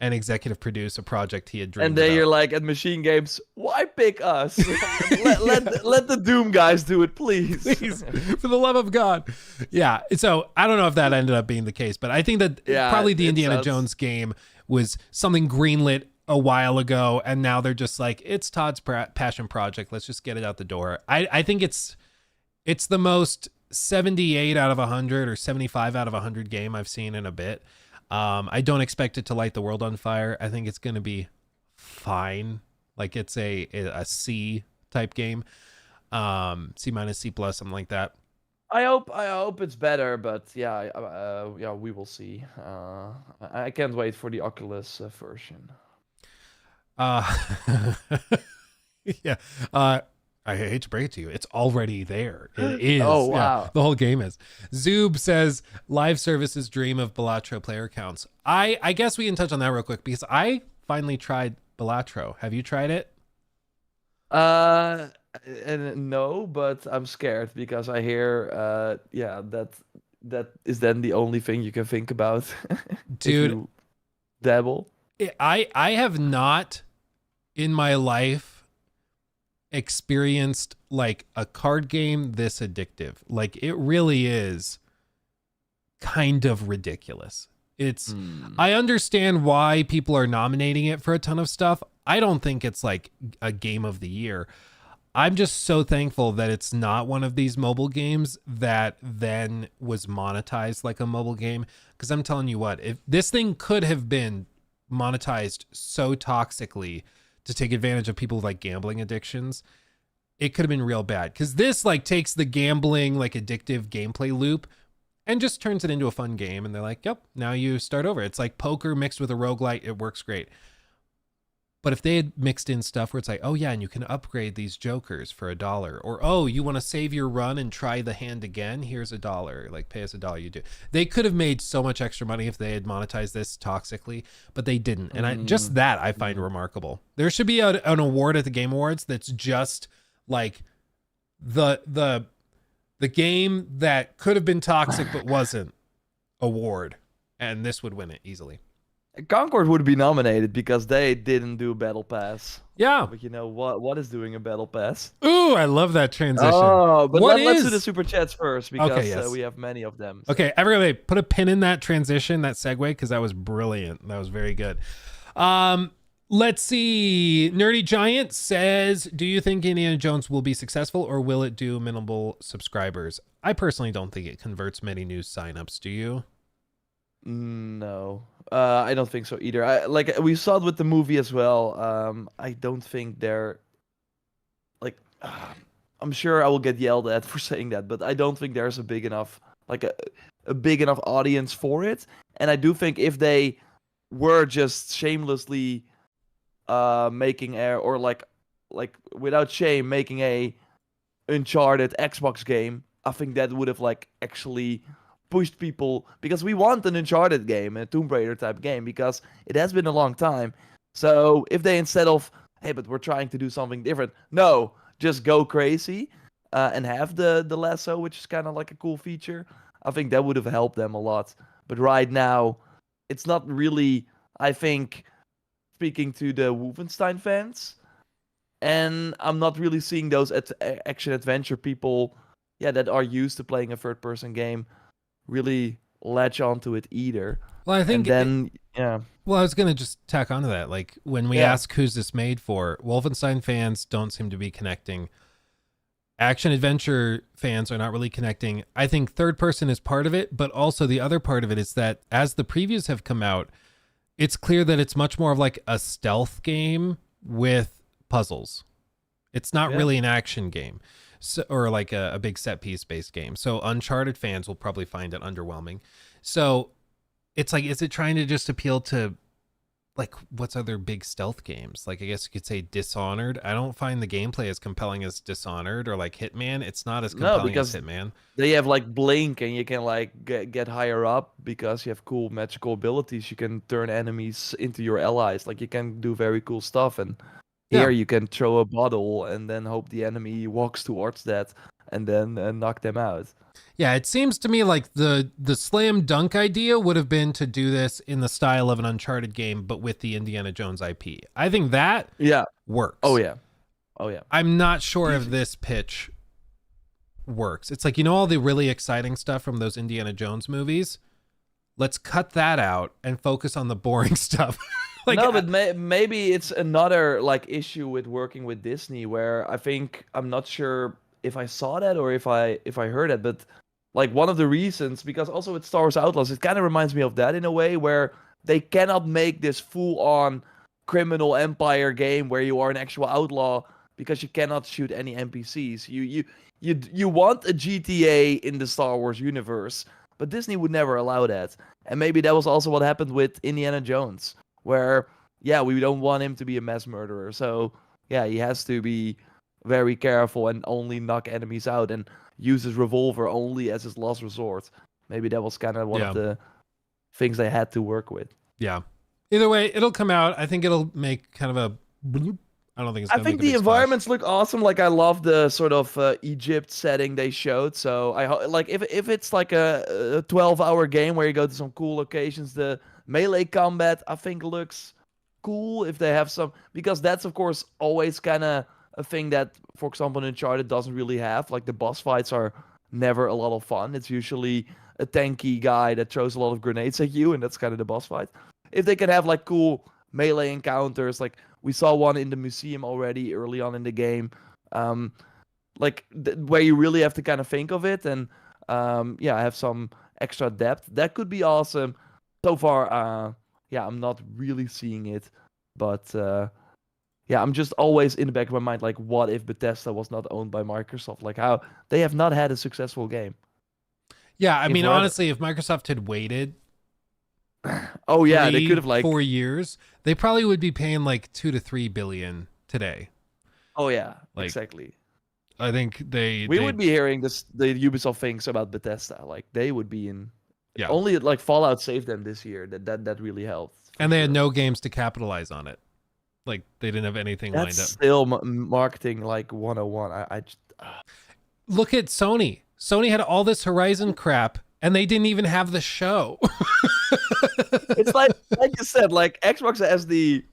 and executive produce a project he had dreamed And then about. you're like, at Machine Games, why pick us? let the Doom guys do it, please. Please, for the love of God. Yeah. So I don't know if that ended up being the case, but I think that probably the Indiana Jones game was something greenlit a while ago, and now they're just like, it's Todd's passion project. Let's just get it out the door. I think it's the most 78 out of 100 or 75 out of 100 game I've seen in a bit. I don't expect it to light the world on fire. I think it's going to be fine. Like it's a C type game, C minus, C plus, something like that. I hope it's better, but yeah, we will see. I can't wait for the Oculus version. Yeah. I hate to break it to you. It's already there. It is. Oh, wow. Yeah, the whole game is. Zoob says live services dream of Balatro player counts. I guess we can touch on that real quick because I finally tried Balatro. Have you tried it? No, but I'm scared because I hear that is then the only thing you can think about. Dude, if you dabble. I have not in my life experienced like a card game this addictive. Like it really is kind of ridiculous. It's I understand why people are nominating it for a ton of stuff. I don't think it's like a game of the year. I'm just so thankful that it's not one of these mobile games that then was monetized like a mobile game, because I'm telling you what, if this thing could have been monetized so toxically to take advantage of people with like gambling addictions, it could have been real bad. Because this like takes the gambling like addictive gameplay loop and just turns it into a fun game. And they're like, yep, now you start over. It's like poker mixed with a roguelite. It works great. But if they had mixed in stuff where it's like, oh yeah, and you can upgrade these jokers for $1, or oh, you want to save your run and try the hand again, here's $1, like pay us $1, you do. They could have made so much extra money if they had monetized this toxically, but they didn't. And I find remarkable. There should be an award at the Game Awards that's just like the game that could have been toxic but wasn't award, and this would win it easily. Concord would be nominated because they didn't do Battle Pass. Yeah. But you know what is doing a Battle Pass? Ooh, I love that transition. Oh, but let's do the super chats first because we have many of them. So. Okay, everybody put a pin in that transition, that segue, because that was brilliant. That was very good. Let's see. Nerdy Giant says, do you think Indiana Jones will be successful or will it do minimal subscribers? I personally don't think it converts many new signups. Do you? No, I don't think so either. Like we saw it with the movie as well. I don't think they're like. I'm sure I will get yelled at for saying that, but I don't think there's a big enough a big enough audience for it. And I do think if they were just shamelessly making or like without shame making a Uncharted Xbox game, I think that would have like actually pushed people, because we want an Uncharted game, a Tomb Raider type game, because it has been a long time. So if they, instead of, hey, but we're trying to do something different, no, just go crazy and have the lasso, which is kind of like a cool feature, I think that would have helped them a lot. But right now, it's not really, I think, speaking to the Wolfenstein fans, and I'm not really seeing those action adventure people, that are used to playing a third person game, really latch onto it either. Well, I think Well, I was gonna just tack onto that. Like when we ask who's this made for, Wolfenstein fans don't seem to be connecting. Action adventure fans are not really connecting. I think third person is part of it, but also the other part of it is that as the previews have come out, it's clear that it's much more of like a stealth game with puzzles. It's not really an action game. So, or like a big set piece based game. So Uncharted fans will probably find it underwhelming. So it's like, is it trying to just appeal to like what's other big stealth games? Like I guess you could say Dishonored. I don't find the gameplay as compelling as Dishonored, or like Hitman. It's not as No, compelling as because Hitman. they have like blink and you can like get higher up because you have cool magical abilities. You can turn enemies into your allies. Like you can do very cool stuff. And Yeah. here you can throw a bottle and then hope the enemy walks towards that and then knock them out. Yeah, it seems to me like the slam dunk idea would have been to do this in the style of an Uncharted game, but with the Indiana Jones IP. I think that Yeah. works. Oh yeah. Oh yeah. I'm not sure if Easy. this pitch works. It's like, you know, all the really exciting stuff from those Indiana Jones movies. Let's cut that out and focus on the boring stuff. Like, No, but maybe it's another like issue with working with Disney where I think I'm not sure if I saw that or if I heard it, but like one of the reasons, because also with Star Wars Outlaws, it kind of reminds me of that in a way where they cannot make this full-on criminal empire game where you are an actual outlaw because you cannot shoot any NPCs. You want a GTA in the Star Wars universe, but Disney would never allow that. And maybe that was also what happened with Indiana Jones, where yeah, we don't want him to be a mass murderer. So yeah, he has to be very careful and only knock enemies out and use his revolver only as his last resort. Maybe that was kind of one of the things they had to work with. yeah. Either way, it'll come out. I think it'll make kind of a bloop. I don't think it's I gonna think make a the big splash. environments look awesome. Like I love the sort of Egypt setting they showed. So like if it's like a 12-hour game where you go to some cool locations, the melee combat I think looks cool if they have some, because that's of course always kind of a thing that, for example, Uncharted doesn't really have. Like the boss fights are never a lot of fun. It's usually a tanky guy that throws a lot of grenades at you, and that's kind of the boss fight. If they can have like cool melee encounters, like we saw one in the museum already early on in the game, like where you really have to kind of think of it and yeah, have some extra depth. That could be awesome. So far, yeah, I'm not really seeing it, but yeah, I'm just always in the back of my mind, like, what if Bethesda was not owned by Microsoft? Like, how they have not had a successful game Yeah, I in mean, forever. honestly, if Microsoft had waited Oh yeah, they could have like. 4 years, they probably would be paying like 2 to 3 billion today. Oh yeah, Like, exactly. I think We would be hearing this the Ubisoft things about Bethesda. Like they would be in. yeah, Only like Fallout saved them this year. That really helped. For and they had sure. no games to capitalize on it. Like they didn't have anything That's lined up. still marketing like 101. I just, Look at Sony. Sony had all this Horizon crap, and they didn't even have the show. it's like you said, like Xbox has the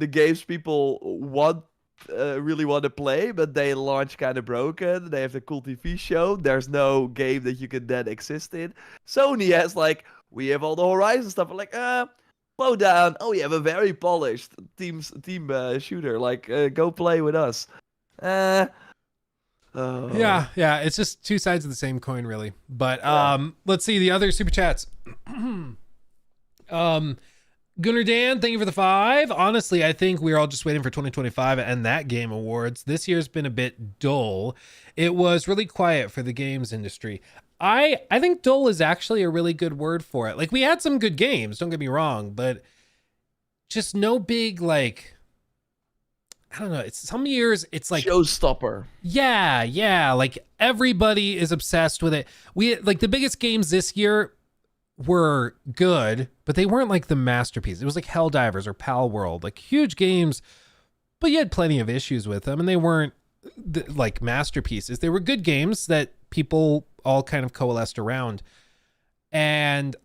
games people want really want to play, but they launch kind of broken. They have the cool TV show. There's no game that you can then exist in. Sony has like, we have all the Horizon stuff. I'm like, slow down. Oh, we have a very polished team shooter. Like, go play with us. Oh. Yeah, it's just two sides of the same coin, really. But Yeah. let's see the other super chats. Gunnar Dan, thank you for the 5. Honestly, I think we're all just waiting for 2025 and that game awards. This year's been a bit dull. It was really quiet for the games industry. I think dull is actually a really good word for it. Like we had some good games, don't get me wrong, but just no big like, I don't know. It's some years it's like Showstopper. yeah, like everybody is obsessed with it. We like the biggest games this year were good, but they weren't like the masterpiece. It was like Helldivers or Pal World, like huge games, but you had plenty of issues with them, and they weren't like masterpieces. They were good games that people all kind of coalesced around. And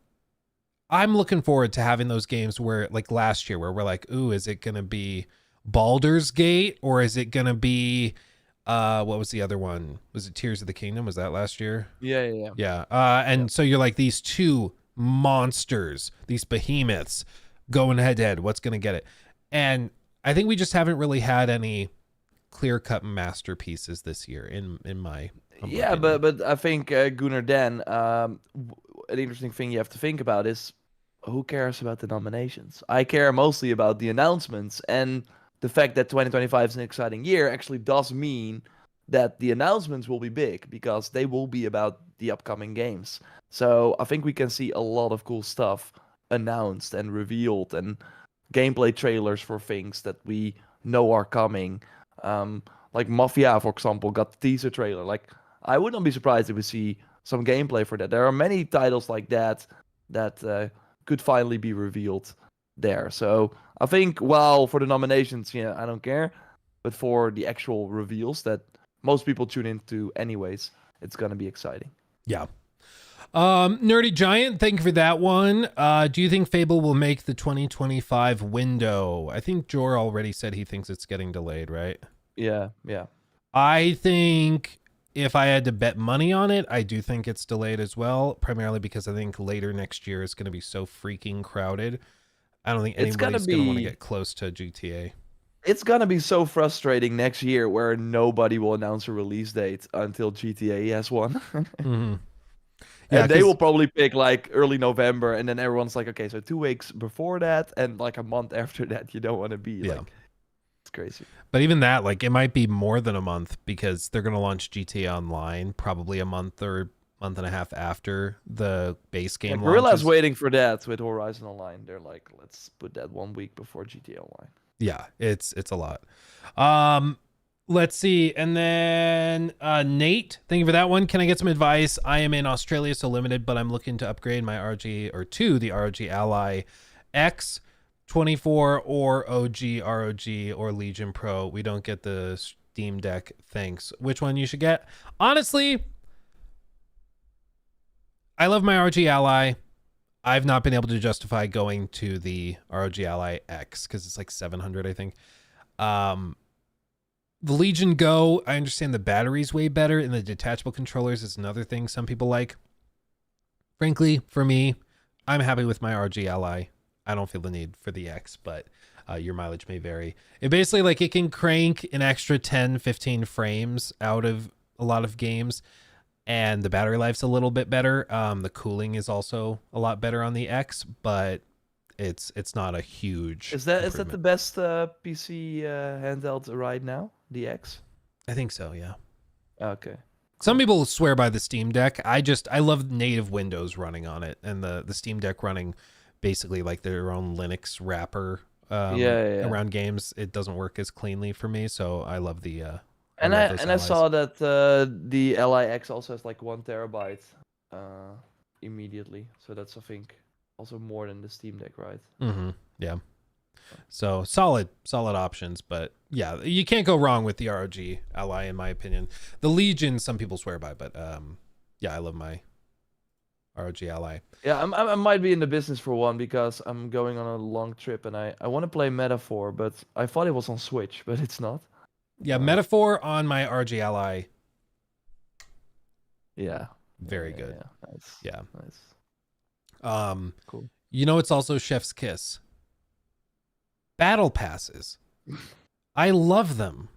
I'm looking forward to having those games where, like last year, where we're like, ooh, is it gonna be Baldur's Gate or is it gonna be what was the other one? Was it Tears of the Kingdom? Was that last year? Yeah. And so you're like these two monsters, these behemoths going head to head. What's gonna get it? And I think we just haven't really had any clear-cut masterpieces this year in my humble Yeah, opinion. but I think Gunnar Dan, an interesting thing you have to think about is who cares about the nominations? I care mostly about the announcements, and the fact that 2025 is an exciting year actually does mean that the announcements will be big because they will be about the upcoming games. So I think we can see a lot of cool stuff announced and revealed, and gameplay trailers for things that we know are coming. Like Mafia, for example, got the teaser trailer. Like, I would not be surprised if we see some gameplay for that. There are many titles like that could finally be revealed there. So I think, well, for the nominations, yeah, I don't care. But for the actual reveals that most people tune into anyways, it's gonna be exciting. Yeah. Nerdy Giant, thank you for that one. Do you think Fable will make the 2025 window? I think Jor already said he thinks it's getting delayed, right? Yeah. I think if I had to bet money on it, I do think it's delayed as well, primarily because I think later next year is going to be so freaking crowded. I don't think anybody's going to want to get close to GTA. It's gonna be so frustrating next year where nobody will announce a release date until GTA has one. Mm-hmm. Yeah, and they will probably pick like early November, and then everyone's like, okay, so 2 weeks before that and like a month after that, you don't want to be. Like, it's crazy. But even that, like, it might be more than a month because they're going to launch GTA Online probably a month or month and a half after the base game launches. Guerrilla's waiting for that with Horizon Online. They're like, let's put that 1 week before GTA Online. Yeah, it's a lot. Let's see. And then Nate, thank you for that one. Can I get some advice? I am in Australia, so limited, but I'm looking to upgrade my to the ROG Ally X 24 or OG ROG or Legion Pro. We don't get the Steam Deck. Thanks. Which one you should get? Honestly, I love my ROG Ally. I've not been able to justify going to the ROG Ally X because it's like 700, I think. The Legion Go, I understand the battery's way better, and the detachable controllers is another thing some people like. Frankly, for me, I'm happy with my ROG Ally. I don't feel the need for the X, but your mileage may vary. It basically, like, it can crank an extra 10, 15 frames out of a lot of games, and the battery life's a little bit better. The cooling is also a lot better on the X, but it's not a huge Is that the best PC handheld right now? The X? I think so, yeah. Okay. Some people swear by the Steam Deck. I love native Windows running on it, and the Steam Deck running basically like their own Linux wrapper around games. It doesn't work as cleanly for me, so I love the I saw that the LIX also has like 1 terabyte immediately, so that's, I think, also more than the Steam Deck, right? Mm-hmm. Yeah. So solid options, but yeah, you can't go wrong with the ROG Ally in my opinion. The Legion, some people swear by, but yeah, I love my ROG Ally. Yeah, I might be in the business for one because I'm going on a long trip and I want to play Metaphor, but I thought it was on Switch, but it's not. Yeah, Metaphor on my ROG Ally. Yeah. Very good. Yeah. Nice. Yeah. Nice. Cool. You know, it's also Chef's Kiss. Battle passes. I love them.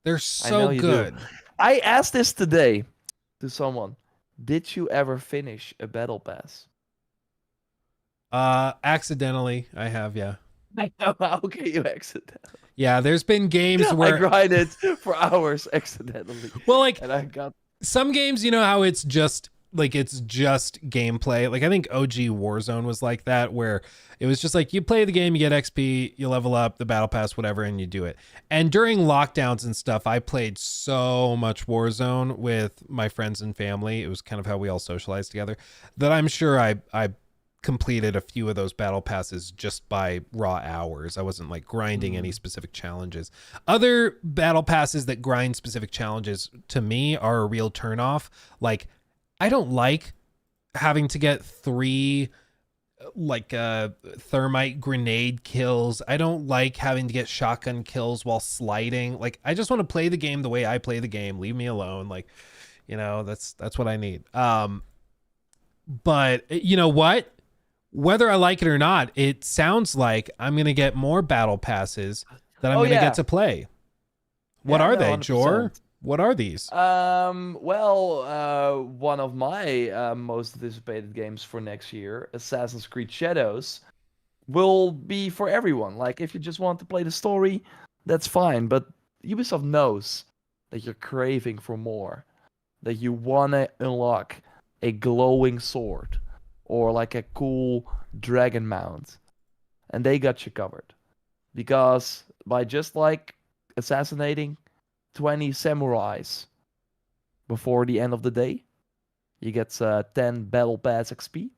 They're so good. I asked this today to someone. Did you ever finish a battle pass? Accidentally, I have, yeah. How can you accidentally? Yeah, there's been games where I grinded for hours accidentally. Well, like, and I got some games, you know how it's just gameplay. Like, I think OG Warzone was like that, where it was just like you play the game, you get XP, you level up, the battle pass, whatever, and you do it. And during lockdowns and stuff, I played so much Warzone with my friends and family. It was kind of how we all socialized together, that I'm sure I completed a few of those battle passes just by raw hours. I wasn't like grinding any specific challenges. Other battle passes that grind specific challenges to me are a real turnoff. Like, I don't like having to get 3 like thermite grenade kills. I don't like having to get shotgun kills while sliding. Like, I just want to play the game the way I play the game. Leave me alone. Like, you know, that's what I need. But you know what? Whether I like it or not, it sounds like I'm going to get more battle passes that I'm going to get to play. What are they, 100%. Jor? What are these? Well, one of my most anticipated games for next year, Assassin's Creed Shadows, will be for everyone. Like, if you just want to play the story, that's fine. But Ubisoft knows that you're craving for more, that you want to unlock a glowing sword or like a cool dragon mount, and they got you covered. Because by just like assassinating 20 samurais before the end of the day, you get 10 Battle Pass XP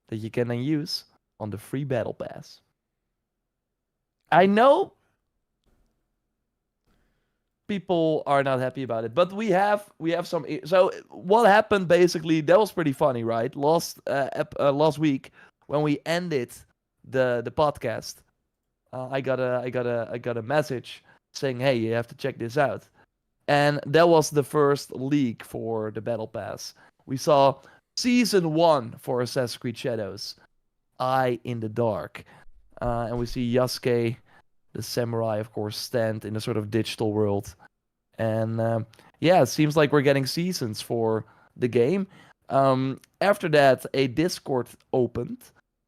that you can then use on the free Battle Pass. I know people are not happy about it, but we have some. So what happened basically? That was pretty funny, right? Last week when we ended the podcast, I got a message saying, "Hey, you have to check this out." And that was the first leak for the Battle Pass. We saw Season 1 for Assassin's Creed Shadows, Eye in the Dark. And we see Yasuke, the samurai, of course, stand in a sort of digital world. And yeah, it seems like we're getting seasons for the game. After that, a Discord opened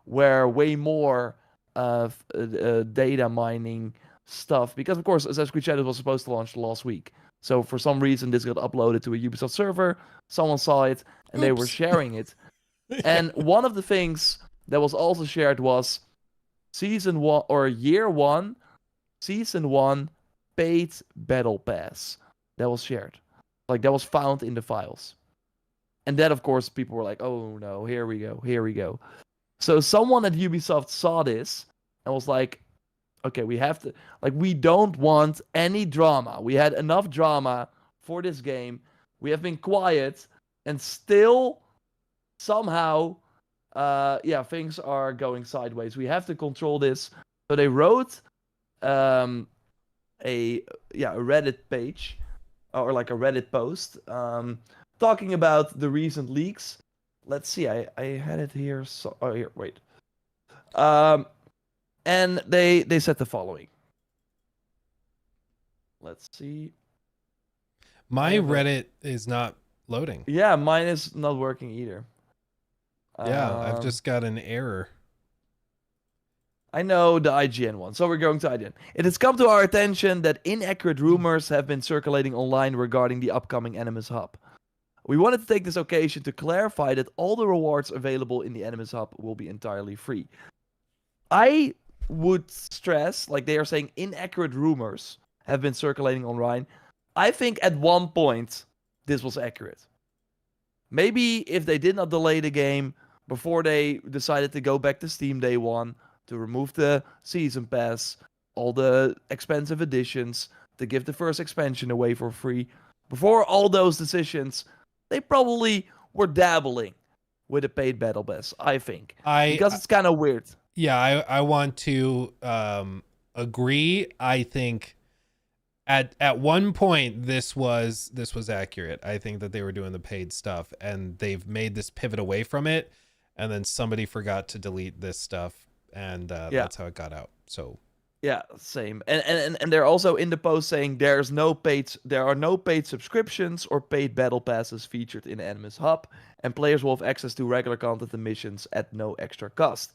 where way more data mining stuff, because of course Assassin's Creed Shadows was supposed to launch last week. So for some reason this got uploaded to a Ubisoft server, someone saw it, and they were sharing it. And one of the things that was also shared was Season 1 or Year 1, Season 1 paid Battle Pass. That was shared. Like that was found in the files. And then of course people were like, oh no, here we go. So someone at Ubisoft saw this and was like, okay, we have to, like, we don't want any drama. We had enough drama for this game. We have been quiet, and still, somehow, things are going sideways. We have to control this. So they wrote a Reddit page, or like a Reddit post, talking about the recent leaks. Let's see, I had it here. So, oh, here, wait. And they said the following. Let's see. My Reddit is not loading. Yeah, mine is not working either. Yeah, I've just got an error. I know the IGN one, so we're going to IGN. It has come to our attention that inaccurate rumors have been circulating online regarding the upcoming Animus Hub. We wanted to take this occasion to clarify that all the rewards available in the Animus Hub will be entirely free. I would stress, like they are saying, inaccurate rumors have been circulating online. I think at one point this was accurate. Maybe if they did not delay the game before they decided to go back to Steam day one, to remove the season pass, all the expensive editions, to give the first expansion away for free, before all those decisions, they probably were dabbling with a paid battle pass, I think. Because it's kind of weird. Yeah, I want to agree. I think at one point this was accurate. I think that they were doing the paid stuff, and they've made this pivot away from it, and then somebody forgot to delete this stuff, and that's how it got out. So yeah, same. And they're also in the post saying there are no paid subscriptions or paid battle passes featured in Animus Hub, and players will have access to regular content and missions at no extra cost.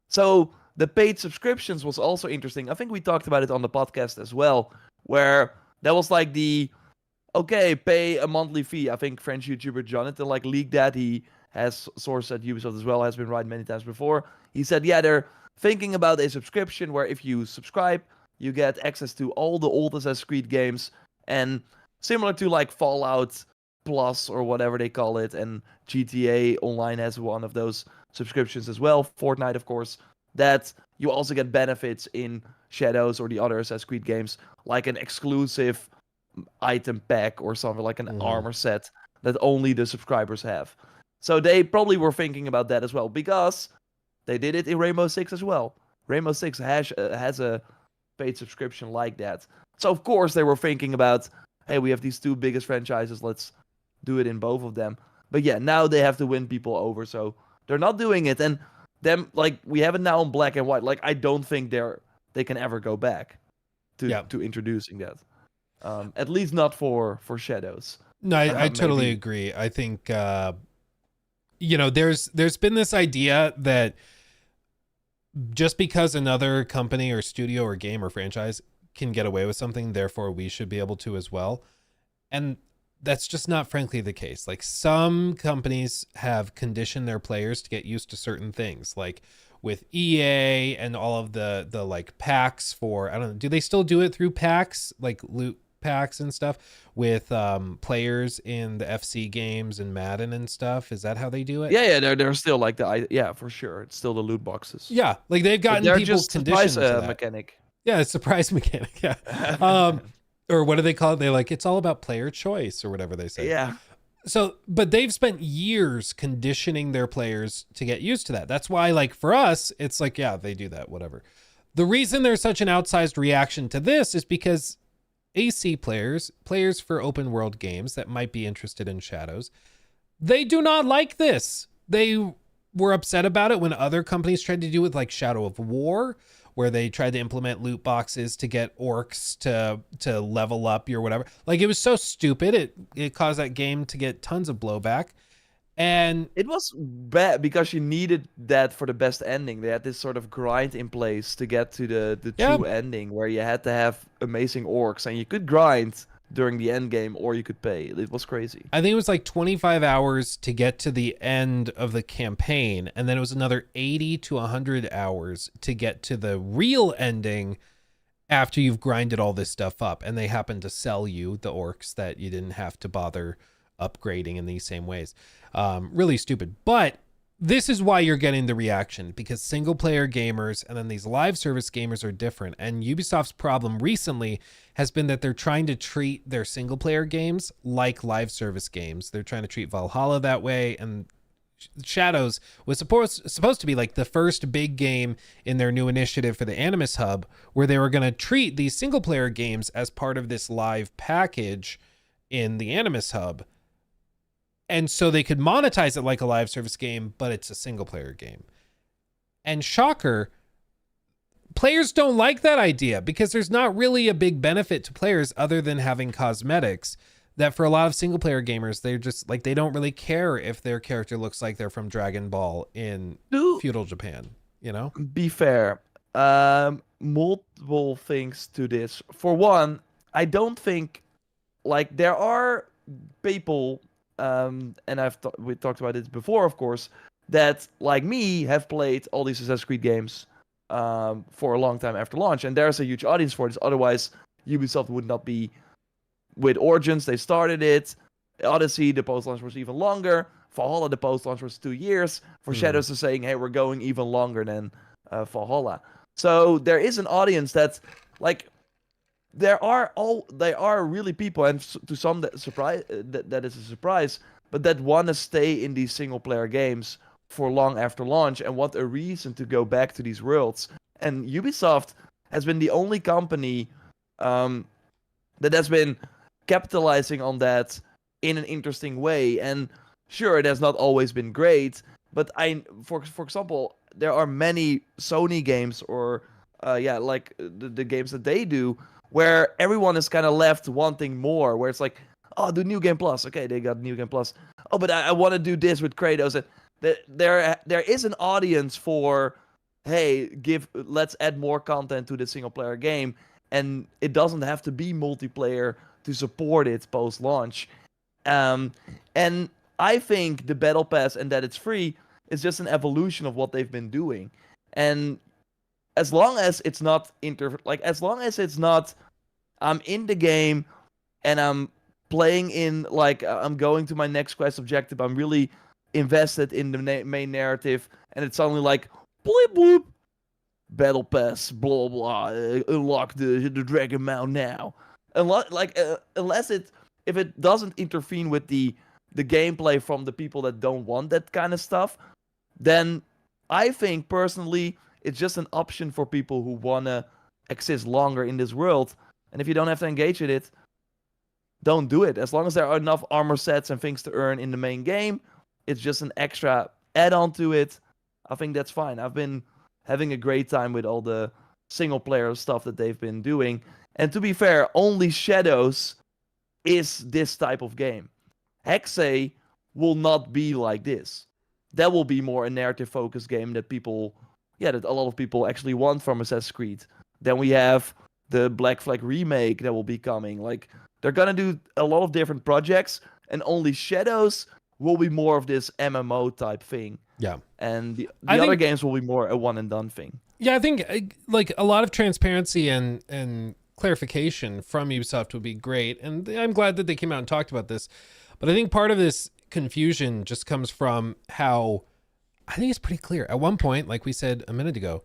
So the paid subscriptions was also interesting. I think we talked about it on the podcast as well, where that was like pay a monthly fee. I think French YouTuber Jonathan leaked that. He has sourced at Ubisoft as well, has been right many times before. He said, yeah, they're thinking about a subscription where if you subscribe, you get access to all the old Assassin's Creed games, and similar to like Fallout Plus or whatever they call it, and GTA Online has one of those subscriptions as well, Fortnite of course, that you also get benefits in Shadows or the other Assassin's Creed games, like an exclusive item pack or something, like an armor set that only the subscribers have. So they probably were thinking about that as well, because they did it in Rainbow Six as well. Rainbow Six has a paid subscription like that. So of course they were thinking about, hey, we have these two biggest franchises, let's do it in both of them. But yeah, now they have to win people over, so they're not doing it. And them, like, we have it now in black and white. Like, I don't think they can ever go back to introducing that. At least not for Shadows. No, I totally agree. I think there's been this idea that just because another company or studio or game or franchise can get away with something, therefore we should be able to as well. And that's just not frankly the case. Like some companies have conditioned their players to get used to certain things, like with EA and all of the like packs for, I don't know, do they still do it through packs, like loot packs and stuff with players in the FC games and Madden and stuff? Is that how they do it? Yeah, they're still like yeah, for sure. It's still the loot boxes. Yeah, like they've But gotten they're people just surprise conditioned to that. mechanic. Yeah, it's surprise mechanic. Yeah. Or what do they call it? They're like, it's all about player choice or whatever they say. Yeah. So, but they've spent years conditioning their players to get used to that. That's why, like, for us, it's like, yeah, they do that, whatever. The reason there's such an outsized reaction to this is because AC players for open world games that might be interested in Shadows, they do not like this. They were upset about it when other companies tried to do it, with like Shadow of War, where they tried to implement loot boxes to get orcs to level up your whatever. Like, it was so stupid. It caused that game to get tons of blowback. And it was bad because you needed that for the best ending. They had this sort of grind in place to get to the true ending, where you had to have amazing orcs, and you could grind during the end game or you could pay. It was crazy. I think it was like 25 hours to get to the end of the campaign, and then it was another 80 to 100 hours to get to the real ending after you've grinded all this stuff up. And they happen to sell you the orcs that you didn't have to bother upgrading in these same ways. Really stupid. But this is why you're getting the reaction, because single player gamers and then these live service gamers are different. And Ubisoft's problem recently has been that they're trying to treat their single player games like live service games. They're trying to treat Valhalla that way, and Shadows was supposed to be like the first big game in their new initiative for the Animus Hub, where they were going to treat these single player games as part of this live package in the Animus Hub. And so they could monetize it like a live service game, but it's a single player game. And shocker, players don't like that idea, because there's not really a big benefit to players other than having cosmetics. That for a lot of single player gamers, they're just like, they don't really care if their character looks like they're from Dragon Ball in feudal Japan, you know? Be fair. Multiple things to this. For one, I don't think, like, there are people, and we talked about it before, of course, that, like me, have played all these Assassin's Creed games for a long time after launch, and there's a huge audience for this. Otherwise, Ubisoft would not be with Origins. They started it. Odyssey, the post-launch was even longer. Valhalla, the post-launch was 2 years. For Shadows, they're saying, hey, we're going even longer than Valhalla. So there is an audience that's like, they are really people, and to some that is a surprise, but that want to stay in these single player games for long after launch and want a reason to go back to these worlds. And Ubisoft has been the only company that has been capitalizing on that in an interesting way. And sure, it has not always been great, but for example, there are many Sony games or like the games that they do, where everyone is kind of left wanting more, where it's like, oh, do New Game Plus. Okay, they got New Game Plus. Oh, but I want to do this with Kratos. And there is an audience for, hey, let's add more content to the single player game, and it doesn't have to be multiplayer to support it post-launch. And I think the Battle Pass and that it's free is just an evolution of what they've been doing. And as long as it's not I'm in the game and I'm playing in, like, I'm going to my next quest objective, I'm really invested in the main narrative, and it's suddenly like, bloop bloop, Battle Pass, blah blah, unlock the Dragon Mount now. Unless if it doesn't intervene with the gameplay from the people that don't want that kind of stuff, then I think personally it's just an option for people who wanna exist longer in this world. And if you don't have to engage with it, don't do it. As long as there are enough armor sets and things to earn in the main game, it's just an extra add-on to it. I think that's fine. I've been having a great time with all the single player stuff that they've been doing. And to be fair, only Shadows is this type of game. Hexe will not be like this. That will be more a narrative-focused game that a lot of people actually want from Assassin's Creed. Then we have the Black Flag remake that will be coming. Like, they're gonna do a lot of different projects, and only Shadows will be more of this MMO type thing, Yeah. and I the other think games will be more a one and done thing. Yeah, I think like a lot of transparency and clarification from Ubisoft would be great, and I'm glad that they came out and talked about this. But I think part of this confusion just comes from how I think it's pretty clear. At one point, like we said a minute ago,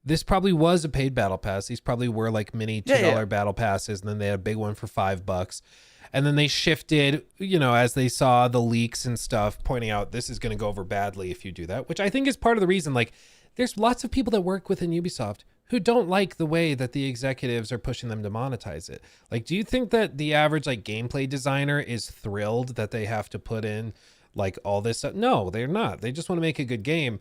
this probably was a paid battle pass. These probably were like mini $2 Yeah. battle passes, and then they had a big one for $5. And then they shifted, as they saw the leaks and stuff pointing out this is going to go over badly if you do that, which I think is part of the reason. Like, there's lots of people that work within Ubisoft who don't like the way that the executives are pushing them to monetize it. Like, do you think that the average like gameplay designer is thrilled that they have to put in like all this stuff? No, they're not. They just want to make a good game.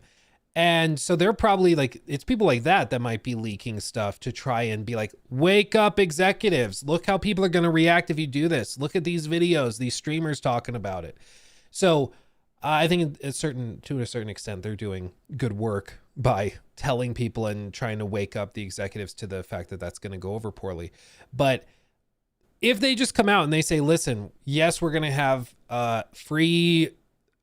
And so they're probably like, it's people like that might be leaking stuff to try and be like, wake up executives. Look how people are going to react if you do this. Look at these videos, these streamers talking about it. So I think to a certain extent, they're doing good work by telling people and trying to wake up the executives to the fact that that's going to go over poorly. But if they just come out and they say, listen, yes, we're going to have free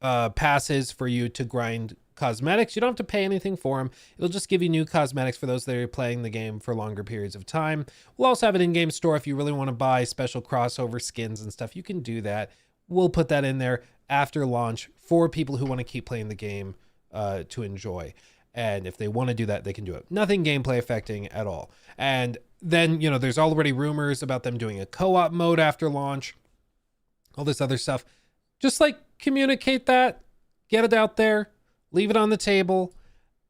passes for you to grind cosmetics. You don't have to pay anything for them. It'll just give you new cosmetics for those that are playing the game for longer periods of time. We'll also have an in-game store if you really want to buy special crossover skins and stuff. You can do that. We'll put that in there after launch for people who want to keep playing the game to enjoy. And if they want to do that, they can do it. Nothing gameplay affecting at all. And then, there's already rumors about them doing a co-op mode after launch, all this other stuff. Just like communicate that, get it out there, leave it on the table.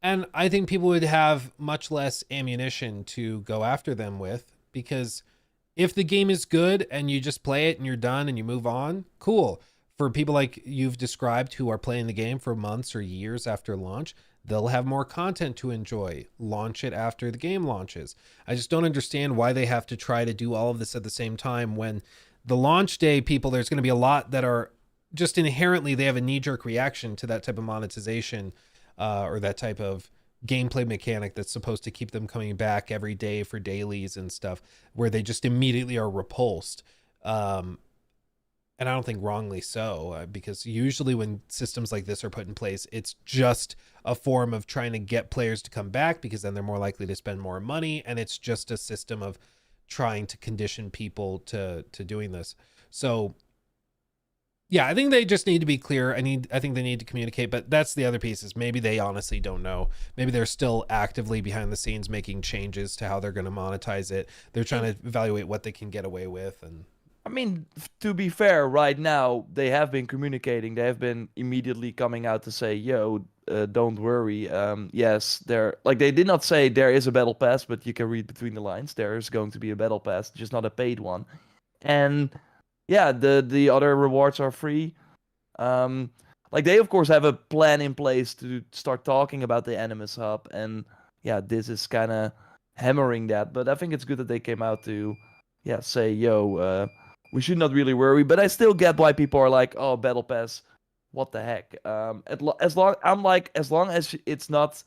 And I think people would have much less ammunition to go after them with, because if the game is good and you just play it and you're done and you move on, cool. For people like you've described who are playing the game for months or years after launch, they'll have more content to enjoy. Launch it after the game launches. I just don't understand why they have to try to do all of this at the same time when the launch day people, there's going to be a lot that are just inherently, they have a knee-jerk reaction to that type of monetization or that type of gameplay mechanic that's supposed to keep them coming back every day for dailies and stuff, where they just immediately are repulsed. And I don't think wrongly so, because usually when systems like this are put in place, it's just a form of trying to get players to come back, because then they're more likely to spend more money, and it's just a system of trying to condition people to doing this. So yeah, I think they just need to be clear. I think they need to communicate, but that's the other piece, is maybe they honestly don't know. Maybe they're still actively behind the scenes making changes to how they're going to monetize it. They're trying to evaluate what they can get away with. And I mean, to be fair, right now they have been communicating. They have been immediately coming out to say, "Yo, don't worry. Yes, they did not say there is a battle pass, but you can read between the lines. There is going to be a battle pass, just not a paid one." And yeah, the other rewards are free. They of course have a plan in place to start talking about the Animus Hub, and yeah, this is kind of hammering that. But I think it's good that they came out to, say, "Yo, we should not really worry." But I still get why people are like, "Oh, battle pass, what the heck?" As long as it's not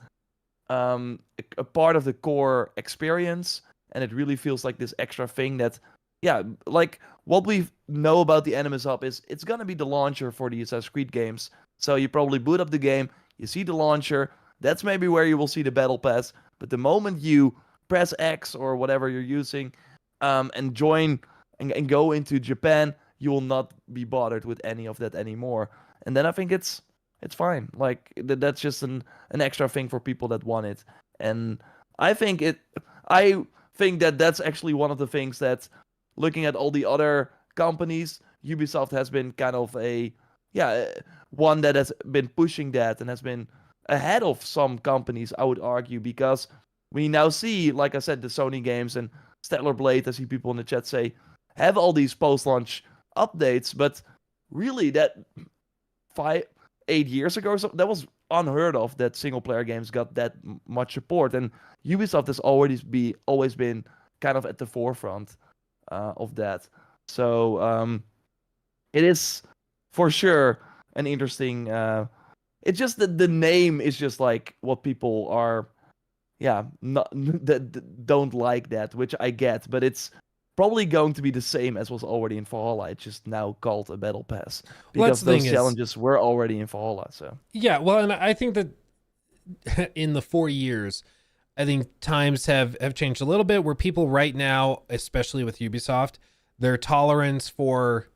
a part of the core experience, and it really feels like this extra thing that, like what we know about the Animus Hub is it's gonna be the launcher for the Assassin's Creed games. So you probably boot up the game, you see the launcher, that's maybe where you will see the battle pass. But the moment you press X or whatever you're using, and join and go into Japan, you will not be bothered with any of that anymore. And then I think it's fine. Like that's just an extra thing for people that want it. And I think that that's actually one of the things that, looking at all the other companies, Ubisoft has been kind of one that has been pushing that and has been ahead of some companies, I would argue, because we now see, like I said, the Sony games and Stellar Blade, I see people in the chat say, have all these post-launch updates, but really that 8 years ago, so that was unheard of that single-player games got that much support, and Ubisoft has always been kind of at the forefront of that. So it is for sure an interesting. It's just that the name is just like what people are, not that don't like that, which I get, but it's probably going to be the same as was already in Valhalla. It's just now called a battle pass Well, that's because the thing those challenges were already in Valhalla. So yeah, well, and I think that in the 4 years, I think times have changed a little bit where people right now, especially with Ubisoft, their tolerance for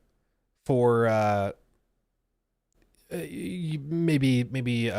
maybe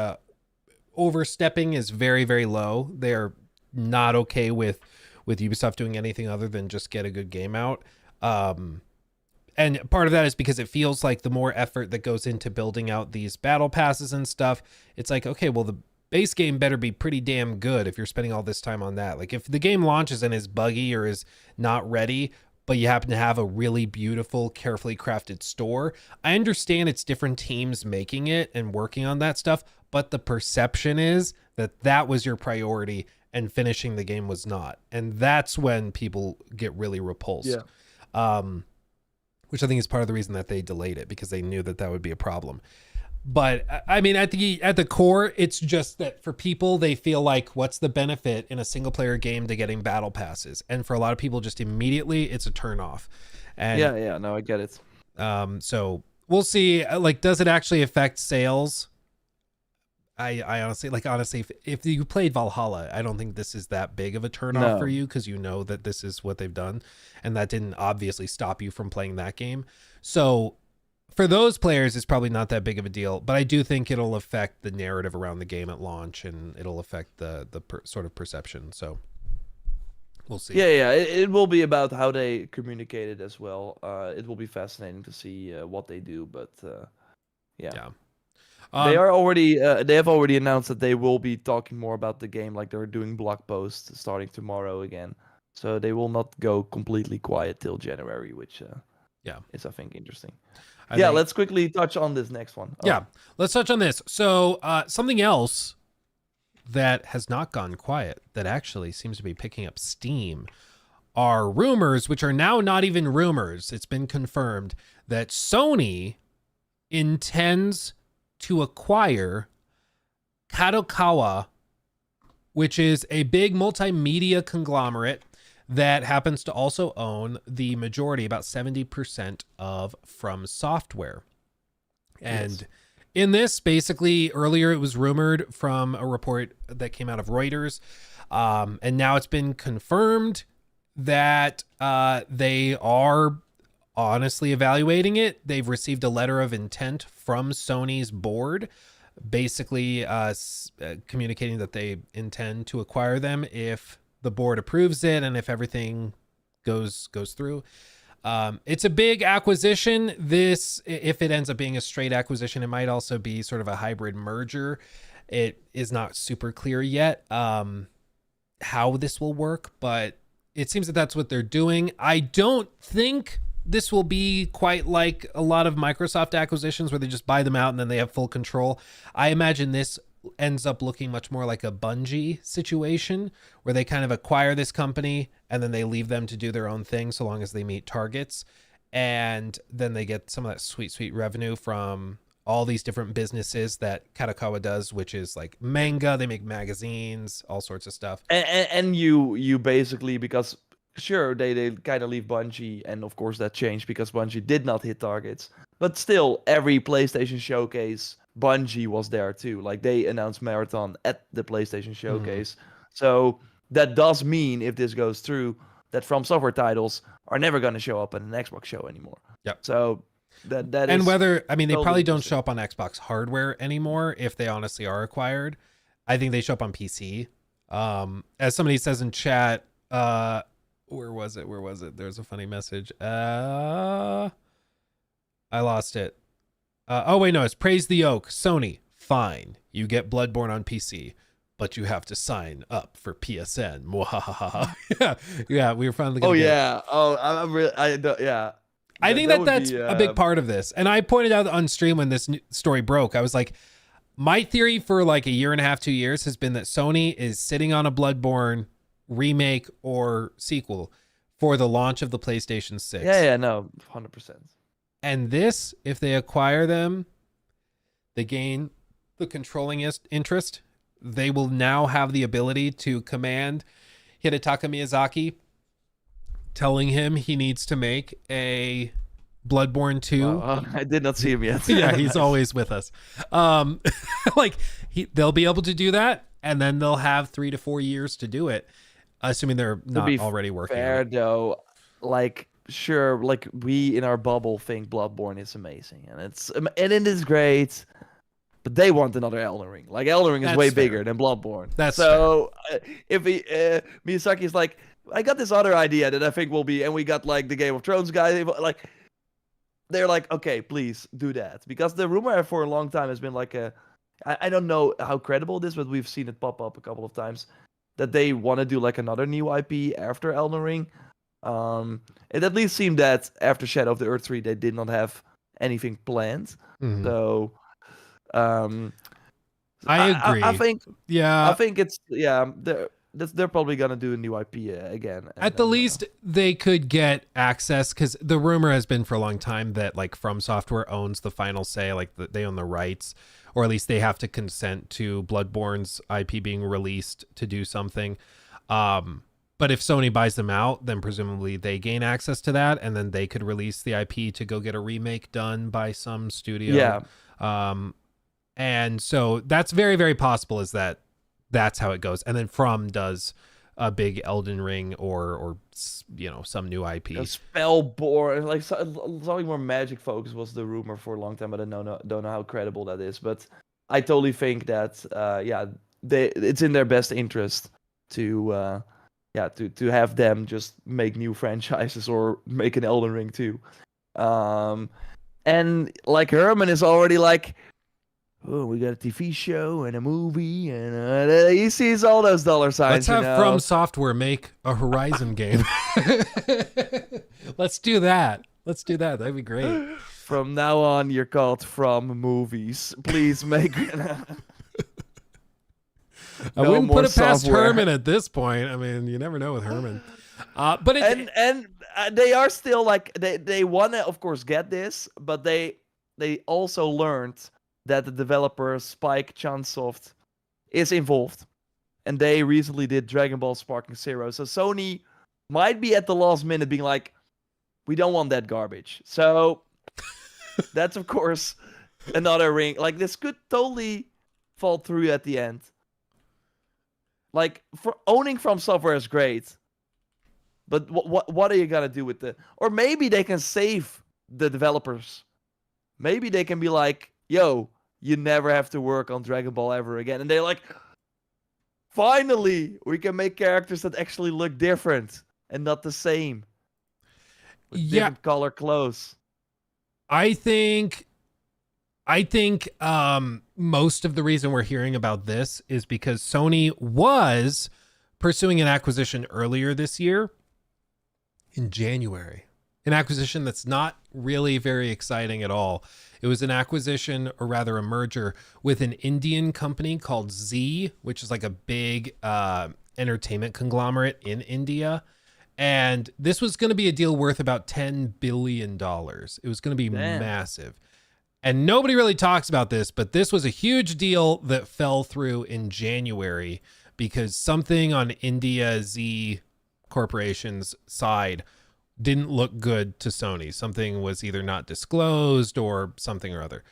overstepping is very, very low. They're not okay with Ubisoft doing anything other than just get a good game out. And part of that is because it feels like the more effort that goes into building out these battle passes and stuff, it's like, okay, well, the base game better be pretty damn good if you're spending all this time on that. Like if the game launches and is buggy or is not ready, but you happen to have a really beautiful, carefully crafted store, I understand it's different teams making it and working on that stuff, but the perception is that that was your priority and finishing the game was not. And that's when people get really repulsed. Which I think is part of the reason that they delayed it, because they knew that that would be a problem. But I mean, at the core, it's just that for people, they feel like, what's the benefit in a single player game to getting battle passes? And for a lot of people, just immediately, it's a turn off. And yeah, no, I get it. so we'll see. Like, does it actually affect sales? I honestly, if you played Valhalla, I don't think this is that big of a turnoff for you, because you know that this is what they've done, and that didn't obviously stop you from playing that game. So for those players, it's probably not that big of a deal, but I do think it'll affect the narrative around the game at launch, and it'll affect the sort of perception. So we'll see. Yeah, it will be about how they communicate it as well. It will be fascinating to see what they do, but yeah. They have already announced that they will be talking more about the game, like they're doing blog posts starting tomorrow again. So they will not go completely quiet till January, which is, I think, interesting. Let's quickly touch on this next one. Yeah, let's touch on this. So something else that has not gone quiet, that actually seems to be picking up steam, are rumors, which are now not even rumors. It's been confirmed that Sony intends to acquire Kadokawa, which is a big multimedia conglomerate that happens to also own the majority, about 70% of FromSoftware. And in this, basically, earlier it was rumored from a report that came out of Reuters, and now it's been confirmed that they are honestly evaluating it. They've received a letter of intent from Sony's board, basically communicating that they intend to acquire them if the board approves it and if everything goes through. It's a big acquisition. This, if it ends up being a straight acquisition, it might also be sort of a hybrid merger. It is not super clear yet how this will work, but it seems that that's what they're doing. I don't think this will be quite like a lot of Microsoft acquisitions where they just buy them out and then they have full control. I imagine this ends up looking much more like a Bungie situation, where they kind of acquire this company and then they leave them to do their own thing so long as they meet targets. And then they get some of that sweet revenue from all these different businesses that Kadokawa does, which is like manga, they make magazines, all sorts of stuff. And you basically, because sure, they kind of leave Bungie, and of course that changed because Bungie did not hit targets. But still, every PlayStation showcase, Bungie was there too. Like, they announced Marathon at the PlayStation showcase. So that does mean, if this goes through, that FromSoftware titles are never going to show up at an Xbox show anymore. Yep. So that and is, whether, I mean, they totally probably don't show up on Xbox hardware anymore if they honestly are acquired. I think they show up on PC. As somebody says in chat, where was it? There's a funny message. I lost it. Oh, wait, no, it's Praise the Oak. Sony, fine. You get Bloodborne on PC, but you have to sign up for PSN. Yeah, we were finally going to yeah. Oh, I'm really, yeah. I think that's a big part of this. And I pointed out on stream when this story broke, I was like, my theory for like a year and a half, 2 years has been that Sony is sitting on a Bloodborne remake or sequel for the launch of the PlayStation 6. Yeah, no, 100%. And this, if they acquire them, they gain the controlling interest. They will now have the ability to command Hidetaka Miyazaki telling him he needs to make a Bloodborne 2. Wow, I did not see him yet. Yeah, he's Nice. always with us. Um, like they'll be able to do that, and then they'll have 3 to 4 years to do it, assuming they're To not be already working on fair it. though, like sure, like we in our bubble think Bloodborne is amazing and it is great, but they want another Elden Ring. Like Elden Ring is way That's fair. bigger than Bloodborne. That's so if Miyazaki is like, I got this other idea that I think will be, and we got like the Game of Thrones guy, like they're like, okay, please do that, because the rumor for a long time has been like I don't know how credible it is, but we've seen it pop up a couple of times that they want to do like another new IP after Elden Ring. It at least seemed that after Shadow of the Earth 3 they did not have anything planned. Mhm. So um I agree. I think Yeah, it's they're probably gonna do a new IP again. at the least they could get access, because the rumor has been for a long time that like FromSoftware owns the final say, like they own the rights, or at least they have to consent to Bloodborne's IP being released to do something. But if Sony buys them out, then presumably they gain access to that, and then they could release the IP to go get a remake done by some studio. Yeah. And so that's very, very possible, is that that's how it goes. And then From does a big Elden Ring or some new IP. A Spellborn, like something more magic focus was the rumor for a long time, but I don't know how credible that is. But I totally think that it's in their best interest to to have them just make new franchises or make an Elden Ring too. And like Herman is already like, oh, we got a TV show and a movie, and he sees all those dollar signs. Let's have From Software make a Horizon game. Let's do that. That'd be great. From now on, you're called From Movies. Please make. I wouldn't put it past Herman at this point. I mean, you never know with Herman. But they are still like they want to, of course, get this, but they also learned that the developer Spike Chunsoft is involved, and they recently did Dragon Ball Sparking Zero. So Sony might be at the last minute being like, we don't want that garbage. So that's of course another ring. Like this could totally fall through at the end. Like for owning From Software is great, but what are you gonna do with the? Or maybe they can save the developers. Maybe they can be like, yo, you never have to work on Dragon Ball ever again. And they're like, finally, we can make characters that actually look different and not the same. With different color clothes. I think most of the reason we're hearing about this is because Sony was pursuing an acquisition earlier this year in January. An acquisition that's not really very exciting at all. It was an acquisition, or rather a merger, with an Indian company called Z, which is like a big entertainment conglomerate in India. And this was going to be a deal worth about $10 billion. It was going to be massive. And nobody really talks about this, but this was a huge deal that fell through in January because something on India Z Corporation's side didn't look good to Sony. Something was either not disclosed or something or other.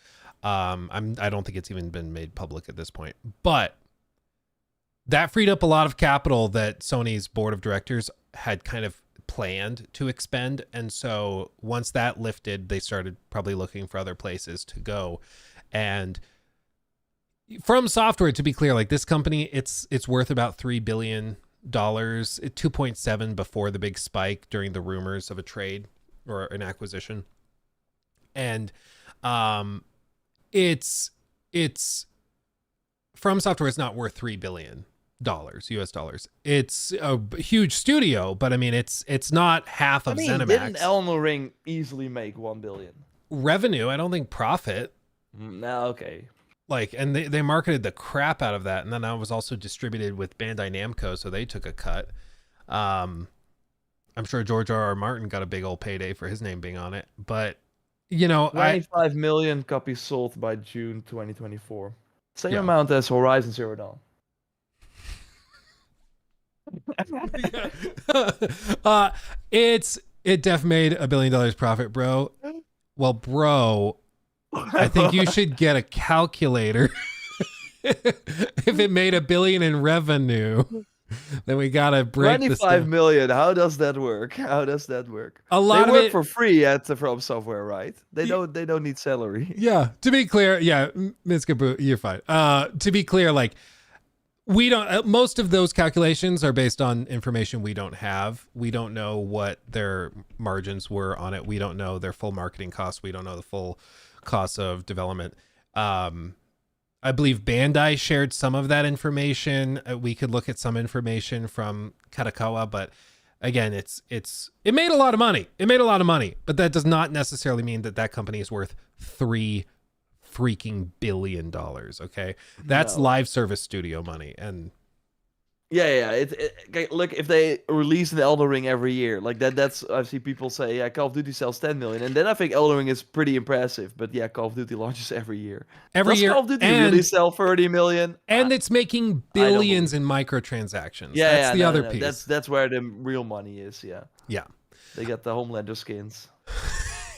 I don't think it's even been made public at this point. But that freed up a lot of capital that Sony's board of directors had kind of planned to expend. And so once that lifted, they started probably looking for other places to go. And From Software, to be clear, like this company, it's worth about $3 billion, 2.7 before the big spike during the rumors of a trade or an acquisition. And it's From Software is not worth $3 billion US dollars. It's a huge studio, but I mean it's not half of ZeniMax. Didn't Elden Ring easily make $1 billion revenue? I don't think profit. No, okay. Like, and they marketed the crap out of that, and then I was also distributed with Bandai Namco, so they took a cut. I'm sure George R.R. Martin got a big old payday for his name being on it, but 25 million copies sold by June 2024. Same amount as Horizon Zero Dawn. It def made $1 billion profit, bro. Well, bro, I think you should get a calculator. If it made $1 billion in revenue, then we gotta break this 25 down. million. How does that work? How does that work? A lot they of work it for free at From Software, right? They don't need salary. Yeah, to be clear, yeah, Ms. Kaboo, you're fine. To be clear, like we don't. Most of those calculations are based on information we don't have. We don't know what their margins were on it. We don't know their full marketing costs. We don't know the full cost of development. I believe Bandai shared some of that information. We could look at some information from Katakawa, but again, it made a lot of money. It made a lot of money, but that does not necessarily mean that company is worth $3 freaking billion. Okay, that's live service studio money, and Yeah. Look, if they release an Elden Ring every year, like that's I see people say, yeah, Call of Duty sells 10 million, and then I think Elden Ring is pretty impressive. But yeah, Call of Duty launches every year. Does Call of Duty really sell 30 million? And it's making billions in microtransactions. Yeah, that's the other piece. That's where the real money is. Yeah. Yeah. They got the Homelander skins.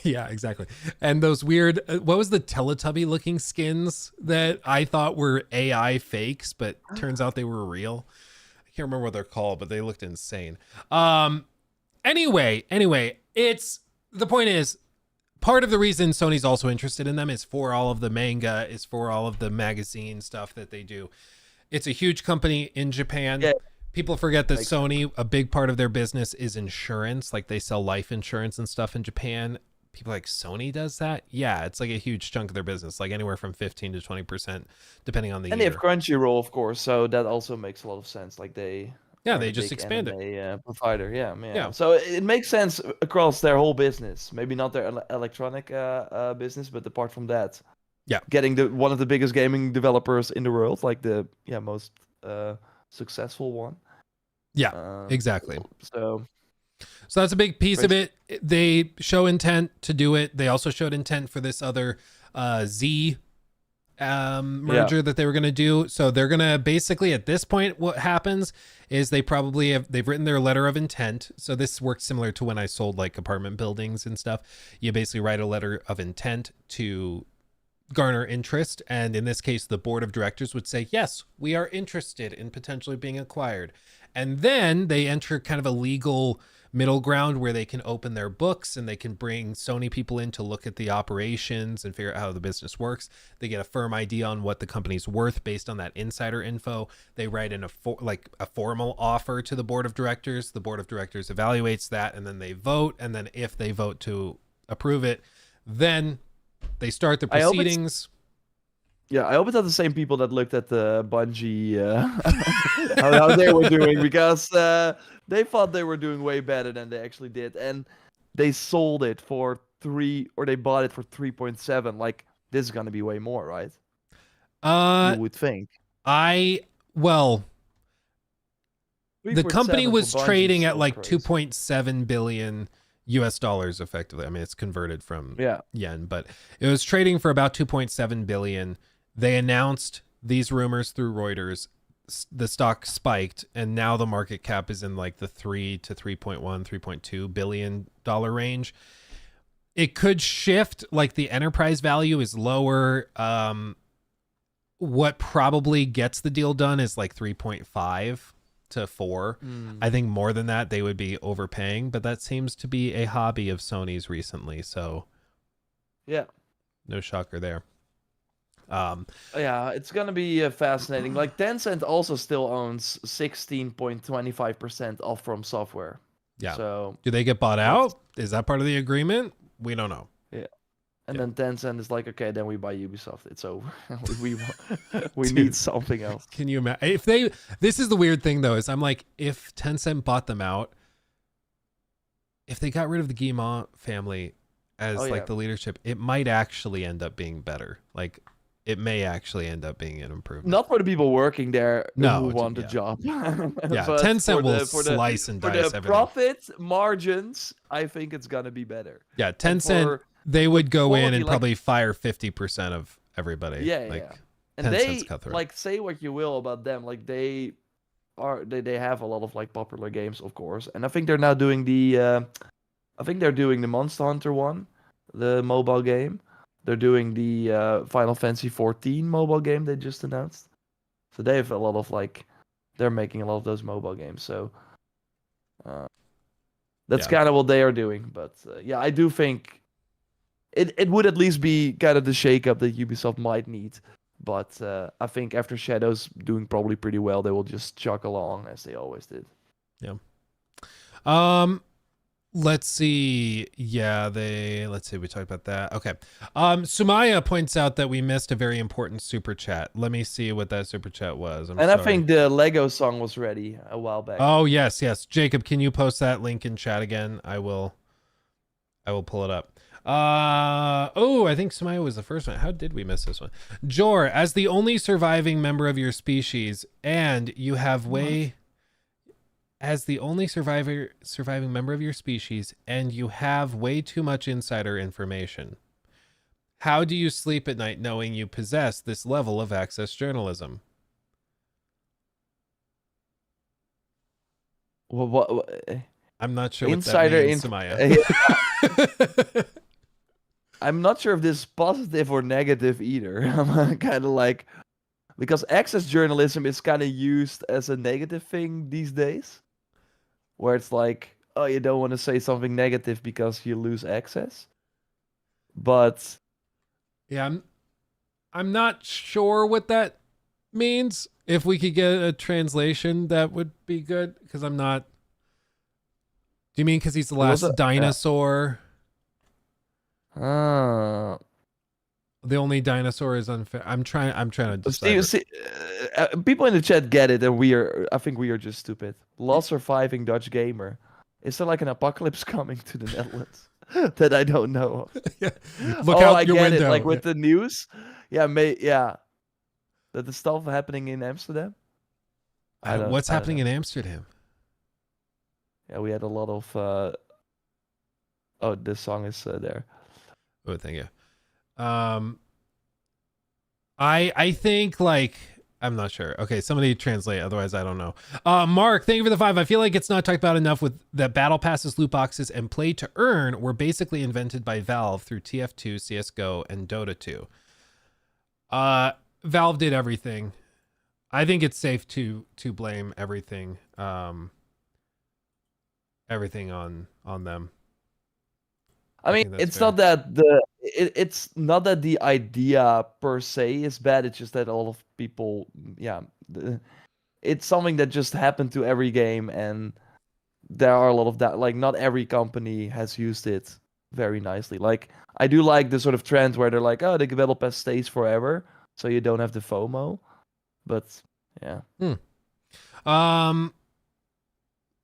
Yeah, exactly. And those weird, what was the Teletubby looking skins that I thought were AI fakes, but turns out they were real? I can't remember what they're called, but they looked insane. Anyway, the point is, part of the reason Sony's also interested in them is for all of the manga, is for all of the magazine stuff that they do. It's a huge company in Japan. Yeah. People forget that Sony, a big part of their business is insurance. Like they sell life insurance and stuff in Japan. People like, Sony does that? Yeah, it's like a huge chunk of their business, like anywhere from 15 to 20%, depending on the year. And they have Crunchyroll, of course, so that also makes a lot of sense. Like they just expanded. Provider, yeah. So it makes sense across their whole business. Maybe not their electronic business, but apart from that, getting one of the biggest gaming developers in the world, like the most successful one. Yeah, exactly. So that's a big piece of it. They show intent to do it. They also showed intent for this other Z merger that they were going to do. So they're going to basically, at this point, what happens is they've written their letter of intent. So this works similar to when I sold like apartment buildings and stuff. You basically write a letter of intent to garner interest. And in this case, the board of directors would say, yes, we are interested in potentially being acquired. And then they enter kind of a legal middle ground where they can open their books and they can bring Sony people in to look at the operations and figure out how the business works. They get a firm idea on what the company's worth based on that insider info. They write in a formal offer to the board of directors. The board of directors evaluates that and then they vote. And then if they vote to approve it, then they start the proceedings. I hope it's not the same people that looked at the Bungie, how they were doing, because they thought they were doing way better than they actually did, and they sold it for 3, or they bought it for 3.7. Like, this is gonna be way more, right? You would think. The company was trading at like 2.7 billion US dollars effectively. I mean, it's converted from yen, but it was trading for about 2.7 billion. They announced these rumors through Reuters. The stock spiked, and now the market cap is in like the 3 to 3.1, 3.2 billion dollar range. It could shift, like the enterprise value is lower. What probably gets the deal done is like 3.5 to 4. I think more than that they would be overpaying, but that seems to be a hobby of Sony's recently, so no shocker there. It's gonna be fascinating. Like Tencent also still owns 16.25% of From Software. Yeah. So do they get bought out? Is that part of the agreement? We don't know. Yeah. And then Tencent is like, okay, then we buy Ubisoft. It's over. we need something else. Can you imagine this is the weird thing though, is I'm like, if Tencent bought them out, if they got rid of the Guillemot family as the leadership, it might actually end up being better. Like, it may actually end up being an improvement. Not for the people working there who want the job. Tencent will slice and dice everything. For the profit margins, I think it's going to be better. Yeah, Tencent, they would go in and probably fire 50% of everybody. And Tencent's they, cutthroat. Like, say what you will about them. Like, they they have a lot of like popular games, of course, and I think they're now doing the Monster Hunter one, the mobile game. They're doing the Final Fantasy 14 mobile game they just announced. So they have a lot of like, they're making a lot of those mobile games. So that's kind of what they are doing. But yeah, I do think it would at least be kind of the shakeup that Ubisoft might need. But I think after Shadows doing probably pretty well, they will just chug along as they always did. Yeah. Let's see. Yeah, let's see. We talked about that. Okay. Sumaya points out that we missed a very important super chat. Let me see what that super chat was. I think the Lego song was ready a while back. Oh, yes. Jacob, can you post that link in chat again? I will pull it up. I think Sumaya was the first one. How did we miss this one? Jor, as the only surviving member of your species, and you have as the only surviving member of your species, and you have way too much insider information. How do you sleep at night knowing you possess this level of access journalism? What? I'm not sure insider what that means, Sumaya. I'm not sure if this is positive or negative either. I'm kind of like, because access journalism is kind of used as a negative thing these days. Where it's like, oh, you don't want to say something negative because you lose access. But yeah, I'm not sure what that means. If we could get a translation, that would be good. Because I'm not. Do you mean because he's the last dinosaur? The only dinosaur is unfair. I'm trying to decide. See, people in the chat get it, and I think we are just stupid. Last surviving Dutch gamer. Is there like an apocalypse coming to the Netherlands that I don't know of? Yeah. Look out your window. It. Like with the news. Yeah, that the stuff happening in Amsterdam. What's happening in Amsterdam? Yeah, we had a lot of. Oh, this song is there. Oh, thank you. I think like I'm not sure. Okay, somebody translate. Otherwise, I don't know. Mark, thank you for the 5. I feel like it's not talked about enough with that battle passes, loot boxes, and play to earn were basically invented by Valve through TF2, CS:GO, and Dota 2. Valve did everything. I think it's safe to blame everything on them. I mean, it's fair. It's not that the idea per se is bad. It's just that a lot of people, it's something that just happened to every game, and there are a lot of that. Like, not every company has used it very nicely. Like, I do like the sort of trend where they're like, oh, the battle pass stays forever, so you don't have the FOMO. But yeah.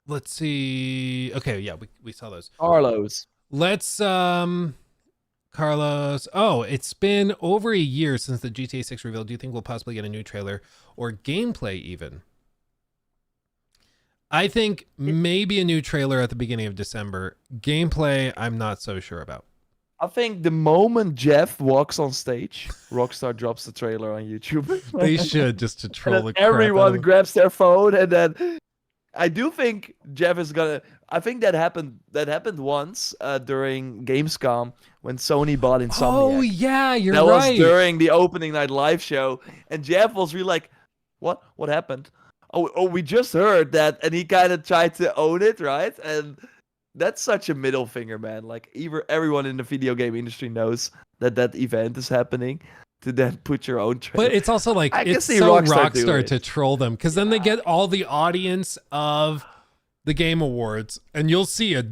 Let's see. Okay, yeah, we saw those. Carlos. Let's Carlos. Oh, it's been over a year since the GTA 6 reveal. Do you think we'll possibly get a new trailer or gameplay even? I think maybe a new trailer at the beginning of December. Gameplay, I'm not so sure about. I think the moment Jeff walks on stage, Rockstar drops the trailer on YouTube. They should, just to troll the crap everyone out of grabs their phone, and then I do think Jeff is gonna. I think that happened once during Gamescom when Sony bought Insomniac. Oh yeah, you're right. That was during the opening night live show, and Jeff was really like, "What? What happened? Oh, we just heard that," and he kind of tried to own it, right? And that's such a middle finger, man. Like, everyone in the video game industry knows that event is happening. To then put your own trailer. But it's also like, it's so Rockstar to troll them, because then they get all the audience of the Game Awards, and you'll see a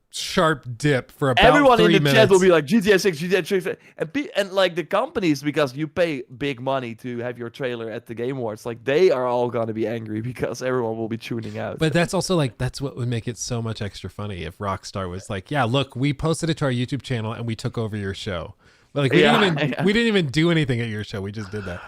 sharp dip for about everyone 3 in the minutes. chat will be like, GTA 6, GTA 6, and like the companies, because you pay big money to have your trailer at the Game Awards, like they are all gonna be angry because everyone will be tuning out. But that's also like, that's what would make it so much extra funny if Rockstar was like, yeah, look, we posted it to our YouTube channel and we took over your show. Like, we didn't even do anything at your show. We just did that.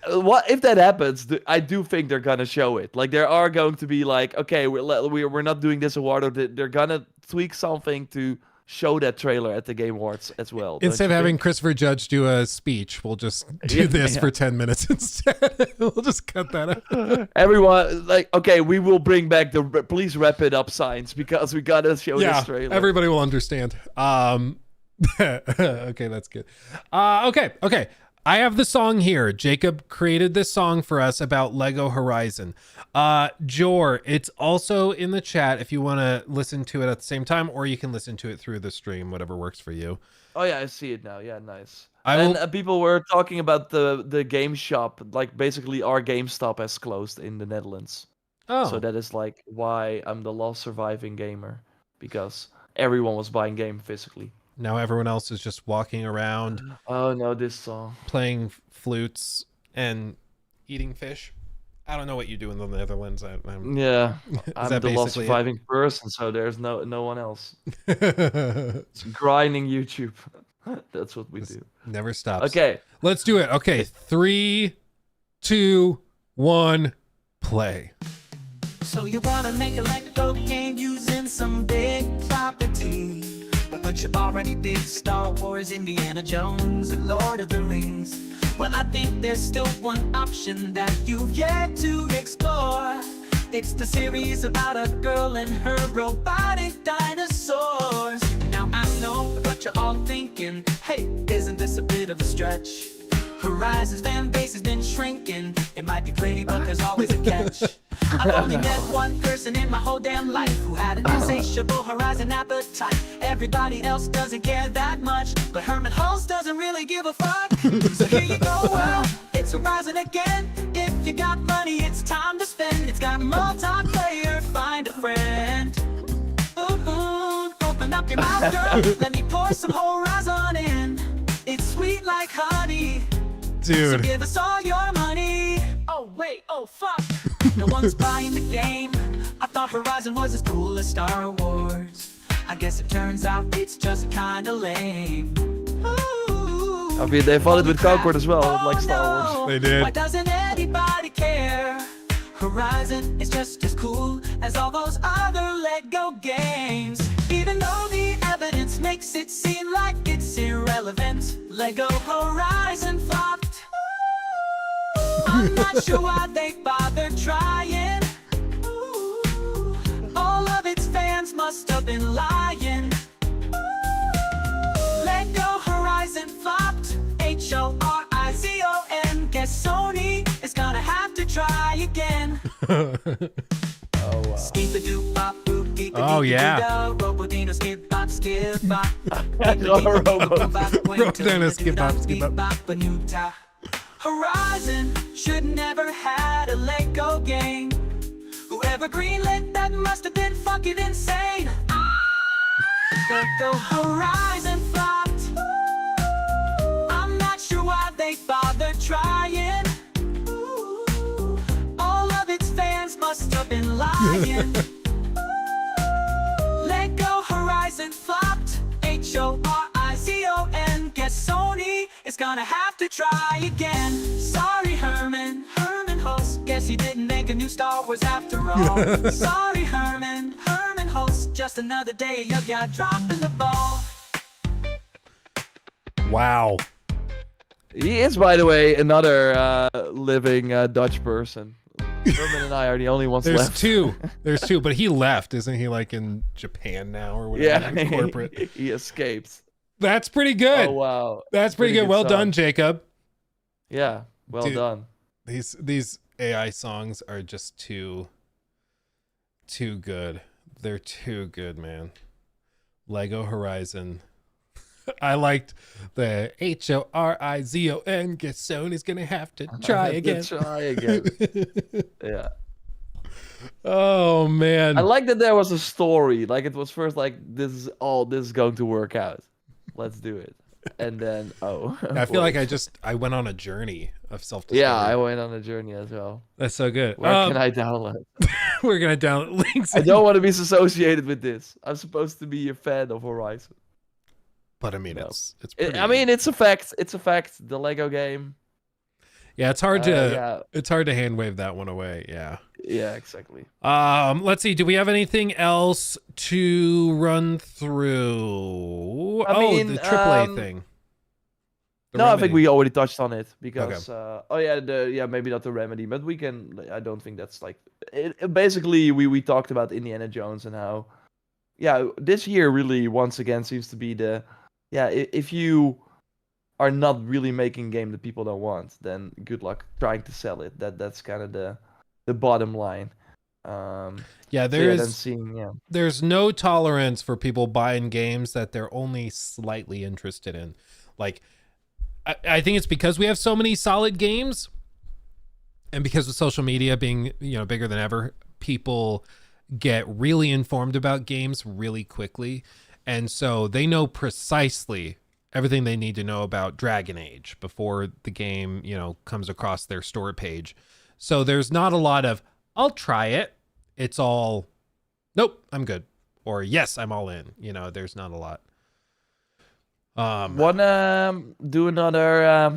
What if that happens? I do think they're gonna show it. Like, there are going to be like, okay, we're not doing this award, or they're gonna tweak something to show that trailer at the Game Awards as well. don't Instead you of having think? Christopher Judge do a speech, we'll just do Yeah, this yeah. for 10 minutes instead. We'll just cut that out. Everyone, like, okay, we will bring back the please wrap it up signs because we gotta show Yeah, this trailer. everybody will understand. Okay, that's good. Okay. I have the song here. Jacob created this song for us about Lego Horizon. Jor, it's also in the chat if you want to listen to it at the same time, or you can listen to it through the stream, whatever works for you. Oh yeah, I see it now. Yeah, nice. I And will- people were talking about the game shop, like basically our GameStop has closed in the Netherlands. Oh, So that is like why I'm the last surviving gamer, because everyone was buying game physically. now everyone else is just walking around Oh no, this song. playing flutes and eating fish. I don't know what you do in the Netherlands. I'm... Yeah, Is I'm that the last basically it? surviving person, so there's no one else. It's grinding YouTube. That's what we do. Never stops. Okay. Let's do it. Okay, 3, 2, 1, play. So you wanna make a Lego game using some big property, but you already did Star Wars, Indiana Jones, and Lord of the Rings. Well, I think there's still one option that you've yet to explore. It's the series about a girl and her robotic dinosaurs. Now I know what you're all thinking. Hey, isn't this a bit of a stretch? Horizon's fan base has been shrinking. It might be pretty, but there's always a catch. I've only met one person in my whole damn life who had an insatiable Horizon appetite. Everybody else doesn't care that much, but Herman Hulse doesn't really give a fuck. So here you go, well, it's Horizon again. If you got money, it's time to spend. It's got multiplayer, find a friend. Ooh, open up your mouth, girl. Let me pour some Horizon in. It's sweet like honey. So Dude. give us all your money. Oh wait, oh fuck. No one's buying the game. I thought Horizon was as cool as Star Wars. I guess it turns out it's just kinda lame. Ooh, I mean, they followed with crap. Concord as well, Oh, like Star Wars. no. They did. Why doesn't anybody care? Horizon is just as cool as all those other Lego games. Even though the evidence makes it seem like it's irrelevant, Lego Horizon flopped. I'm not sure why they bothered trying. Ooh, all of its fans must have been lying. Lego Horizon flopped. Horizon. Guess Sony is gonna have to try again. Oh wow. Oh, yeah. Robodino skip bop skip bop. Robodino skip bop skip bop. Horizon should never had a Lego game. Whoever greenlit that must have been fucking insane. Lego Horizon flopped. I'm not sure why they bothered trying. All of its fans must have been lying. Lego Horizon flopped. Horizon. Guess Sony is gonna have to try again. Sorry, Herman Hulse. Guess he didn't make a new Star Wars after all. Sorry, Herman Hulse. Just another day of ya dropping the ball. Wow. He is, by the way, another living Dutch person. Herman and I are the only ones There's left. two. There's two, but he left. Isn't he like in Japan now or whatever? Yeah, Corporate. he escaped. That's pretty good. Oh wow, That's pretty good. Well song. done, Jacob. Yeah, well Dude. done. These AI songs are just too good. They're too good, man. Lego Horizon. I liked the Horizon. Guess Sony's gonna have to try again. Try again. Yeah. Oh man. I like that there was a story. Like it was first like this is going to work out. Let's do it. And then I feel like I went on a journey of self-discovery. yeah, I went on a journey as well. That's so good. Where can I download? We're gonna download links. I don't want to be associated with this. I'm supposed to be a fan of Horizon. But I mean, No. it's pretty... I mean, it's a fact. It's a fact. The Lego game. Yeah, it's hard to Yeah, hand wave that one away. Yeah. yeah, exactly. Let's see. Do we have anything else to run through? I mean, the AAA thing. The no, I think Remedy. we already touched on it Okay. because oh yeah, maybe not the Remedy, but we can. I don't think that's like basically we talked about Indiana Jones and how this year really once again seems to be the if you are not really making a game that people don't want, then good luck trying to sell it. That's kind of the bottom line. There's no tolerance for people buying games that they're only slightly interested in. Like, I think it's because we have so many solid games, and because of social media being bigger than ever, people get really informed about games really quickly, and so they know precisely everything they need to know about Dragon Age before the game comes across their store page. So there's not a lot of I'll try it. It's all nope, I'm good, or yes, I'm all in. There's not a lot. Wanna do another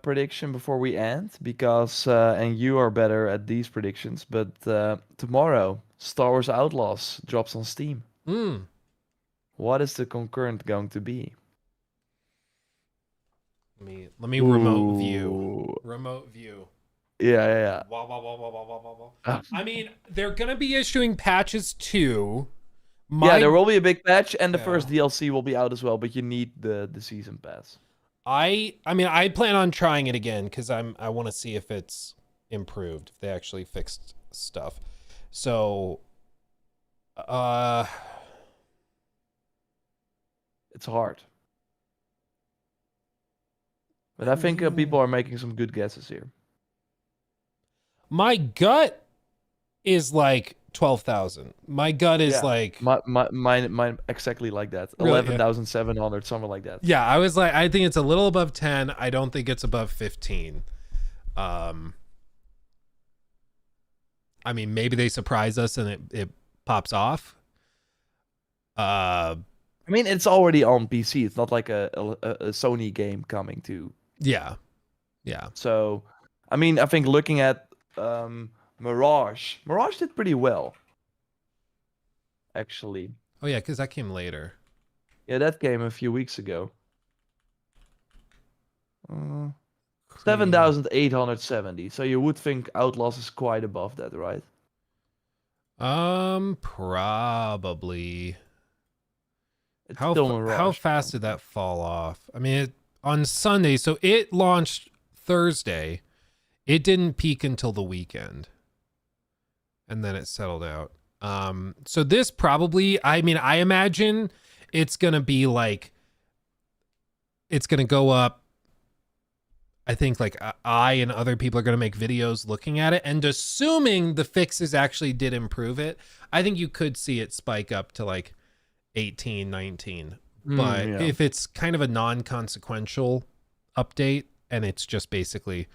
prediction before we end, because and you are better at these predictions, but tomorrow Star Wars Outlaws drops on Steam. What is the concurrent going to be? Let me remote view. Yeah. I mean, they're gonna be issuing patches too. There will be a big patch, and the first DLC will be out as well, but you need the season pass. I mean, I plan on trying it again because I want to see if it's improved, if they actually fixed stuff. So, it's hard, but I think people are making some good guesses here. My gut is like 12,000. My gut is like mine exactly like that. Really? 11,700, something like that. Yeah, I was like, I think it's a little above 10. I don't think it's above 15. I mean, maybe they surprise us and it pops off. I mean, it's already on PC. It's not like a Sony game coming to. Yeah. So, I mean, I think looking at Mirage did pretty well, actually. Oh yeah, because that came later. Yeah, that came a few weeks ago. 7,870. So you would think Outlaws is quite above that, right? Probably. It's How fast did that fall off? I mean, on Sunday, so it launched Thursday. It didn't peak until the weekend, and then it settled out. So this probably, I mean, I imagine it's going to be like, it's going to go up. I think like I and other people are going to make videos looking at it, and assuming the fixes actually did improve it, I think you could see it spike up to like 18, 19. But if it's kind of a non-consequential update and it's just basically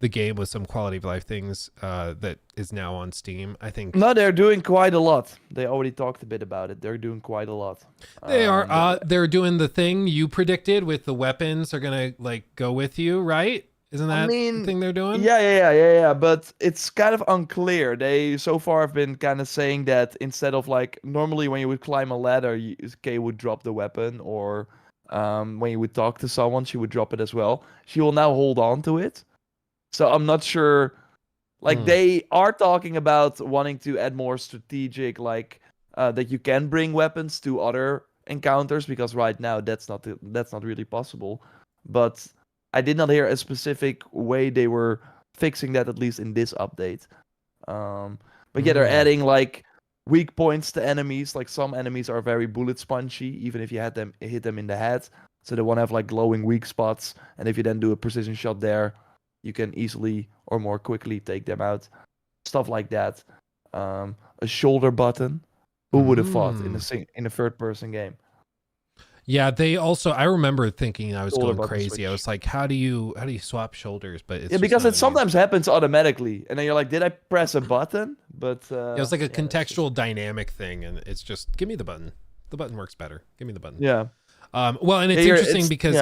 the game with some quality of life things that is now on Steam, I think. No, they're doing quite a lot. They already talked a bit about it. They're doing quite a lot. They are. They're doing the thing you predicted with the weapons are gonna like go with you, right? Isn't that the thing they're doing? Yeah. But it's kind of unclear. They so far have been kind of saying that instead of like normally when you would climb a ladder, Kay would drop the weapon, or when you would talk to someone, she would drop it as well. She will now hold on to it. So I'm not sure. Like they are talking about wanting to add more strategic, like that you can bring weapons to other encounters, because right now that's not really possible. But I did not hear a specific way they were fixing that, at least in this update. But yeah, they're adding like weak points to enemies. Like some enemies are very bullet spongy, even if you hit them in the head. So they want to have like glowing weak spots, and if you then do a precision shot there, you can easily or more quickly take them out. Stuff like that. A shoulder button. Who would have thought in a third-person game? Yeah, they also. I remember thinking I was Shoulder going crazy. switch. I was like, "How do you swap shoulders?" But it's because just it sometimes happens automatically, and then you're like, "Did I press a button?" But it was like a contextual dynamic thing, and it's just give me the button. The button works better. Give me the button. Yeah. Well, and it's interesting because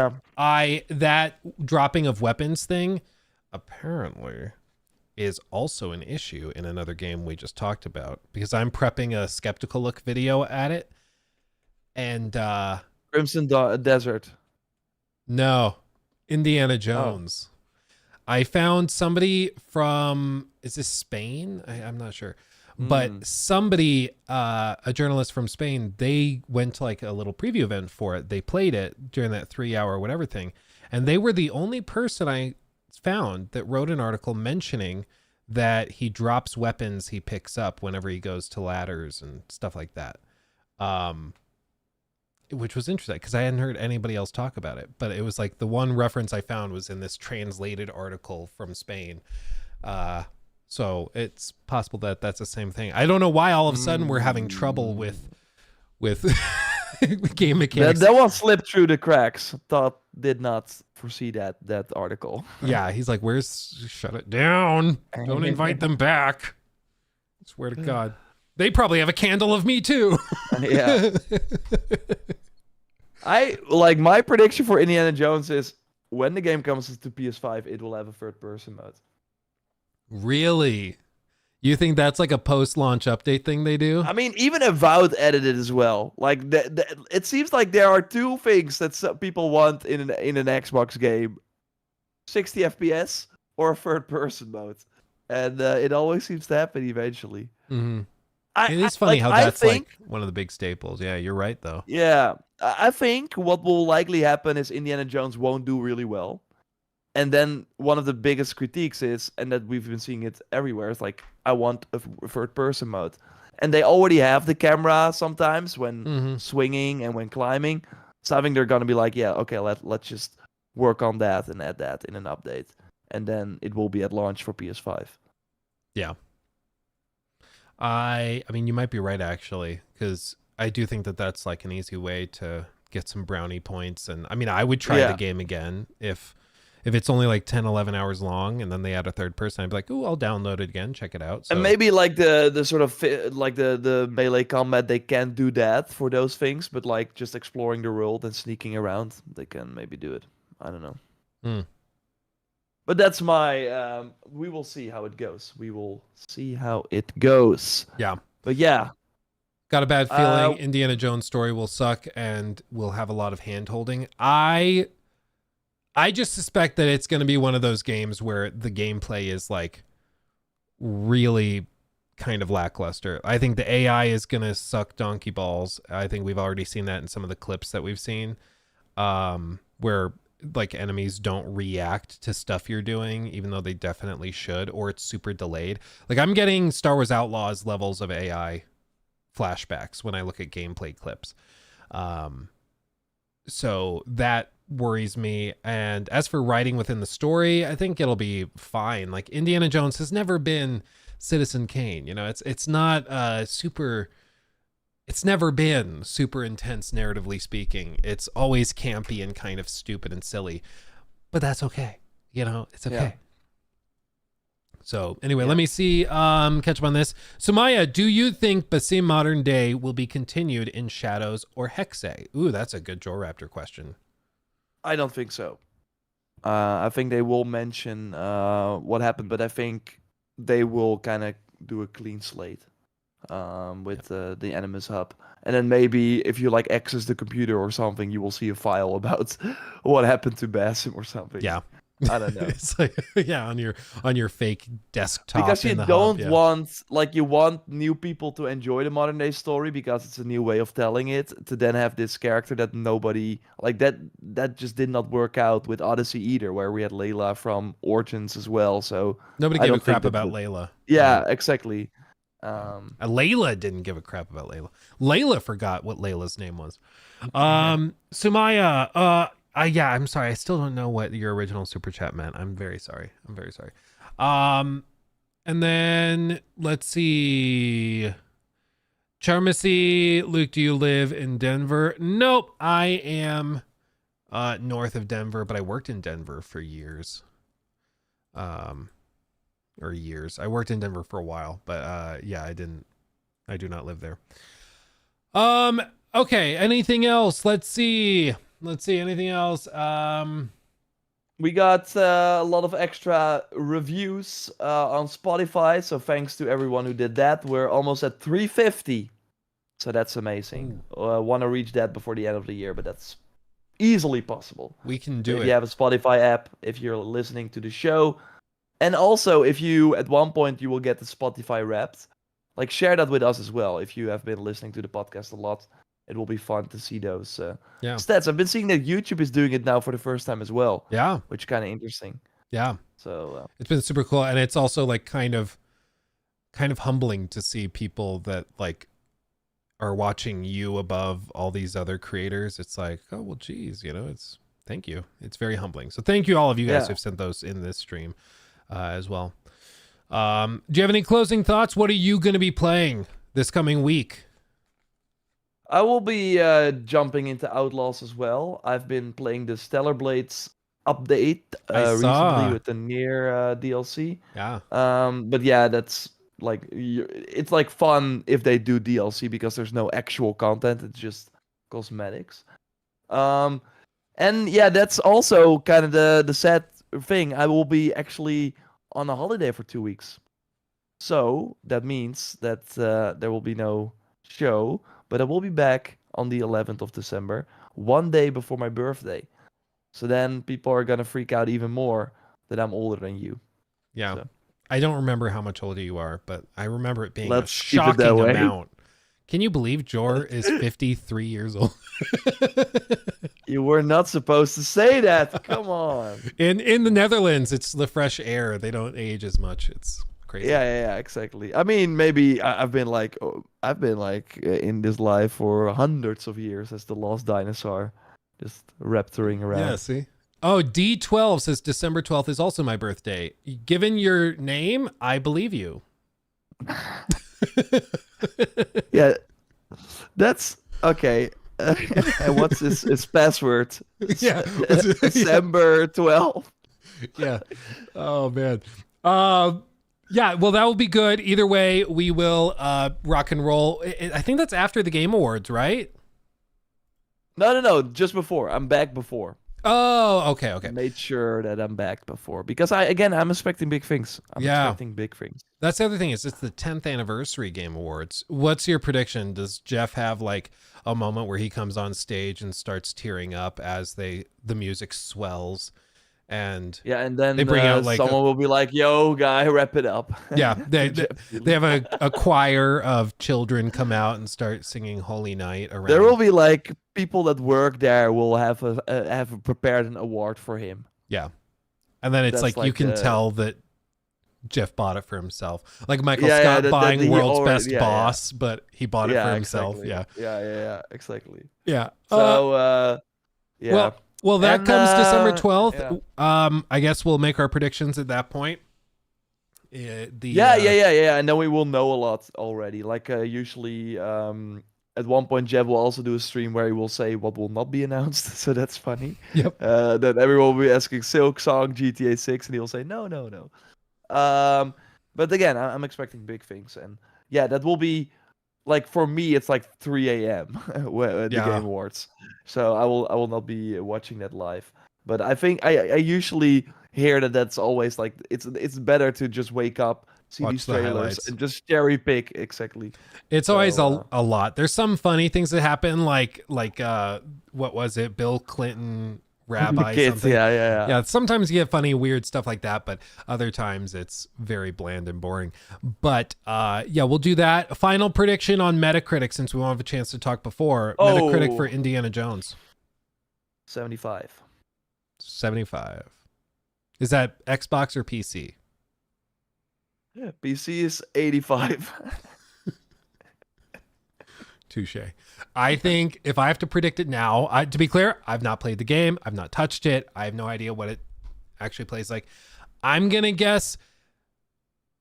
that dropping of weapons thing. apparently is also an issue in another game we just talked about, because I'm prepping a skeptical look video at it. And Crimson Desert. no, Indiana Jones. I found somebody from, is this Spain? I'm not sure. But somebody, a journalist from Spain, they went to like a little preview event for it. They played it during that 3-hour whatever thing. And they were the only person I found that wrote an article mentioning that he drops weapons he picks up whenever he goes to ladders and stuff like that. Which was interesting because I hadn't heard anybody else talk about it. But it was like the one reference I found was in this translated article from Spain. So it's possible that that's the same thing. I don't know why all of a sudden we're having trouble with game mechanics. That one slipped through the cracks. Did not foresee that article. Yeah, he's like, shut it down. Don't invite them back. I swear to God. They probably have a candle of me too. Yeah. My prediction for Indiana Jones is when the game comes to PS5, it will have a third-person mode. Really? You think that's like a post-launch update thing they do? I mean, even Avowed edited as well. Like, it seems like there are two things that some people want in an Xbox game: 60 FPS or a third-person mode, and it always seems to happen eventually. Mm-hmm. It is funny how that's like one of the big staples. Yeah, you're right though. Yeah, I think what will likely happen is Indiana Jones won't do really well. And then one of the biggest critiques is, and that we've been seeing it everywhere, is like, I want a third-person mode. And they already have the camera sometimes when swinging and when climbing. So I think they're going to be like, yeah, okay, let's just work on that and add that in an update. And then it will be at launch for PS5. Yeah. I mean, you might be right, actually, because I do think that that's like an easy way to get some brownie points. And I mean, I would try the game again if it's only like 10, 11 hours long and then they add a third person, I'd be like, oh, I'll download it again, check it out. So, and maybe like the sort of like the melee combat, they can't do that for those things, but like just exploring the world and sneaking around, they can maybe do it. I don't know. But that's my, we will see how it goes. We will see how it goes. Yeah. But yeah. Got a bad feeling Indiana Jones story will suck and we'll have a lot of hand-holding. I just suspect that it's going to be one of those games where the gameplay is like really kind of lackluster. I think the AI is going to suck donkey balls. I think we've already seen that in some of the clips that we've seen, where like enemies don't react to stuff you're doing, even though they definitely should, or it's super delayed. Like I'm getting Star Wars Outlaws levels of AI flashbacks when I look at gameplay clips. So that worries me. And as for writing within the story, I think it'll be fine. Like Indiana Jones has never been Citizen Kane, you know, it's not it's never been super intense narratively speaking. It's always campy and kind of stupid and silly, but that's okay, you know, it's okay. Yeah. So anyway, let me see, catch up on this. So Maya, do you think Basim Modern Day will be continued in Shadows or Hexe? Ooh, that's a good Joe Raptor question. I don't think so. I think they will mention what happened, but I think they will kind of do a clean slate with the Animus Hub. And then maybe if you like access the computer or something, you will see a file about what happened to Basim or something. Yeah. I don't know. It's like, yeah, on your fake desktop. Because you don't want, like, you want new people to enjoy the modern day story because it's a new way of telling it. To then have this character that nobody like that just did not work out with Odyssey either, where we had Layla from Origins as well. So nobody gave a crap about Layla. Yeah, exactly. Layla didn't give a crap about Layla. Layla forgot what Layla's name was. Sumaya, yeah, I'm sorry. I still don't know what your original super chat meant. I'm very sorry. And then let's see. Charmacy, Luke, do you live in Denver? Nope. I am north of Denver, but I worked in Denver for years. I worked in Denver for a while, but yeah, I do not live there. Okay, anything else? Let's see anything else. We got a lot of extra reviews on Spotify, so thanks to everyone who did that. We're almost at 350, so that's amazing. Want to reach that before the end of the year, but that's easily possible. We can So do if it. you have a Spotify app, if you're listening to the show, and also if you at one point you will get the Spotify Wrapped, like share that with us as well. If you have been listening to the podcast a lot, it will be fun to see those stats. I've been seeing that YouTube is doing it now for the first time as well. Yeah. Which is kind of interesting. Yeah. So it's been super cool, and it's also like kind of humbling to see people that like are watching you above all these other creators. It's like, oh well, geez, it's thank you. It's very humbling. So thank you all of you guys who've sent those in this stream as well. Do you have any closing thoughts? What are you going to be playing this coming week? I will be jumping into Outlaws as well. I've been playing the Stellar Blades update recently with the Nier DLC. Yeah. But yeah, that's like it's like fun if they do DLC because there's no actual content. It's just cosmetics. And yeah, that's also kind of the sad thing. I will be actually on a holiday for 2 weeks. So that means that there will be no show. But I will be back on the 11th of December, 1 day before my birthday. So then people are going to freak out even more that I'm older than you. Yeah. So. I don't remember how much older you are, but I remember it being Let's a shocking amount. Can you believe Jor is 53 years old? You were not supposed to say that. Come on. In the Netherlands, it's the fresh air. They don't age as much. It's crazy. Yeah, exactly. I mean, maybe I've been like in this life for hundreds of years as the lost dinosaur, just raptoring around. Yeah, see? Oh, D12 says December 12th is also my birthday. Given your name, I believe you. Yeah, that's okay. And what's his password? Yeah. December 12th. Yeah. Oh, man. Yeah, well, that will be good. Either way, we will rock and roll. I think that's after the Game Awards, right? No. Just before. I'm back before. Oh, okay. I made sure that I'm back before. Because I'm expecting big things. I'm expecting big things. That's the other thing is it's the 10th anniversary Game Awards. What's your prediction? Does Jeff have like a moment where he comes on stage and starts tearing up as the music swells? And and then they bring out like someone will be like, "Yo, guy, wrap it up." Yeah, they have a choir of children come out and start singing "Holy Night" around. There will be like people that work there will have prepared an award for him. Yeah, and then it's like you can tell that Jeff bought it for himself, like Michael Scott buying World's Best Boss, but he bought it for himself. Exactly. Yeah, exactly. Yeah. So yeah. Well, that comes December 12th. Yeah. I guess we'll make our predictions at that point. Yeah. I know we will know a lot already. Like usually, at one point, Jeff will also do a stream where he will say what will not be announced. So that's funny. Yep. That everyone will be asking Silk Song, GTA 6, and he'll say no. But again, I'm expecting big things, and yeah, that will be. Like for me, it's like 3 a.m. The Game Awards, so I will not be watching that live. But I think I usually hear that's always like it's better to just wake up, see these trailers, and just cherry pick. Exactly. It's always a lot. There's some funny things that happen, like what was it, Bill Clinton rabbi kids, something. Yeah. Sometimes you get funny, weird stuff like that, but other times it's very bland and boring. But we'll do that. Final prediction on Metacritic, since we won't have a chance to talk before. Metacritic for Indiana Jones. 75. 75. Is that Xbox or PC? Yeah, PC is 85. Touche. I think if I have to predict it now, to be clear, I've not played the game. I've not touched it. I have no idea what it actually plays like. I'm going to guess,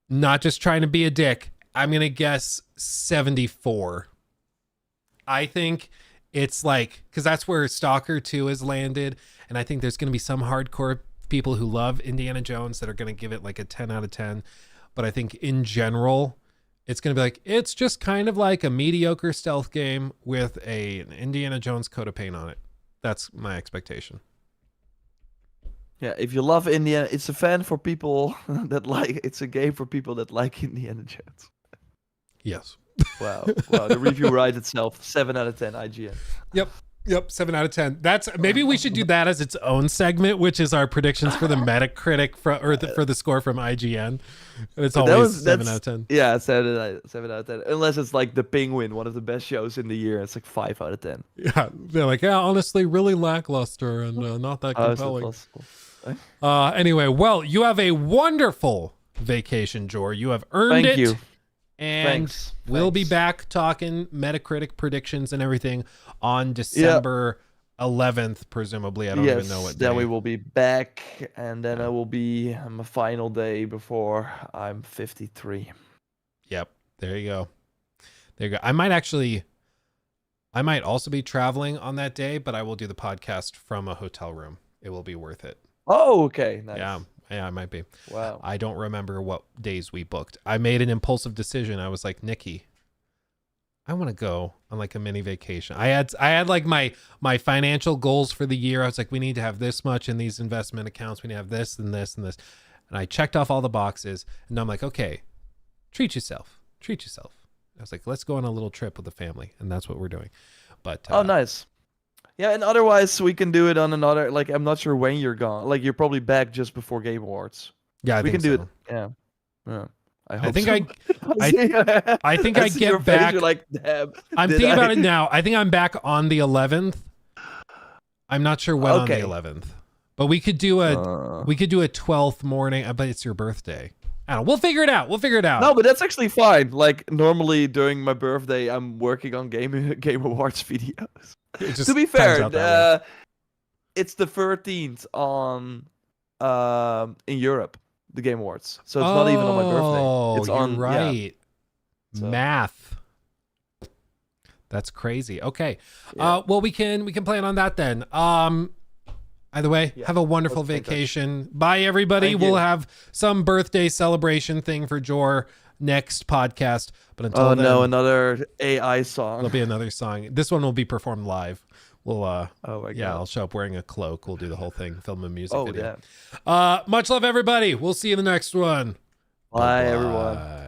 not just trying to be a dick, I'm going to guess 74. I think it's like, because that's where Stalker 2 has landed. And I think there's going to be some hardcore people who love Indiana Jones that are going to give it like a 10 out of 10. But I think in general, it's going to be like, it's just kind of like a mediocre stealth game with an Indiana Jones coat of paint on it. That's my expectation. Yeah, if you love Indiana, it's a fan for people that like. It's a game for people that like Indiana Jones. Yes. Wow, wow. The review writes itself. 7 out of 10 IGN. Yep, 7 out of 10. That's maybe we should do that as its own segment, which is our predictions for the Metacritic for the score from IGN. And it's always 7 out of 10. Yeah, 7 out of 10. Unless it's like The Penguin, one of the best shows in the year. It's like 5 out of 10. Yeah, they're like, yeah, honestly, really lackluster and not that How is that compelling. possible? Anyway, well, you have a wonderful vacation, Jor. You have earned it. Thank you. And Thanks. we'll be back talking Metacritic predictions and everything on December 11th, presumably. I don't even know what day. Then we will be back, and then I will be on my final day before I'm 53. Yep. There you go. There you go. I might also be traveling on that day, but I will do the podcast from a hotel room. It will be worth it. Oh, okay. Nice. Yeah, I might be. Wow. I don't remember what days we booked. I made an impulsive decision. I was like, Nikki, I want to go on like a mini vacation. I had like my financial goals for the year. I was like, we need to have this much in these investment accounts. We need to have this and this and this. And I checked off all the boxes, and I'm like, okay, treat yourself. I was like, let's go on a little trip with the family. And that's what we're doing. But Oh, nice. Yeah, and otherwise we can do it on another. Like, I'm not sure when you're gone. Like, you're probably back just before Game Awards. Yeah, we think can do so. it. Yeah. Yeah. I think so. I think I see your get face, back. you're like, damn. I'm did thinking about I- it now. I think I'm back on the 11th. I'm not sure when Okay. on the 11th, but we could do a 12th morning. But it's your birthday. I don't know. We'll figure it out. No, but that's actually fine. Like, normally during my birthday, I'm working on Game Awards videos. It just To be times fair, out that way. it's the 13th on in Europe, the Game Awards. So it's not even on my birthday. It's you're on right. So- Math. That's crazy. Okay. Yeah. Well, we can plan on that then. Either way, Yeah, have a wonderful let's stay in touch. vacation. Bye, everybody. Thank We'll you. have some birthday celebration thing for Jor next podcast. But until Oh then, no, another AI song. there'll be another song. This one will be performed live. We'll Oh my god. I'll show up wearing a cloak. We'll do the whole thing, film a music Oh video. yeah. Much love, everybody. We'll see you in the next one. Bye everyone. Bye.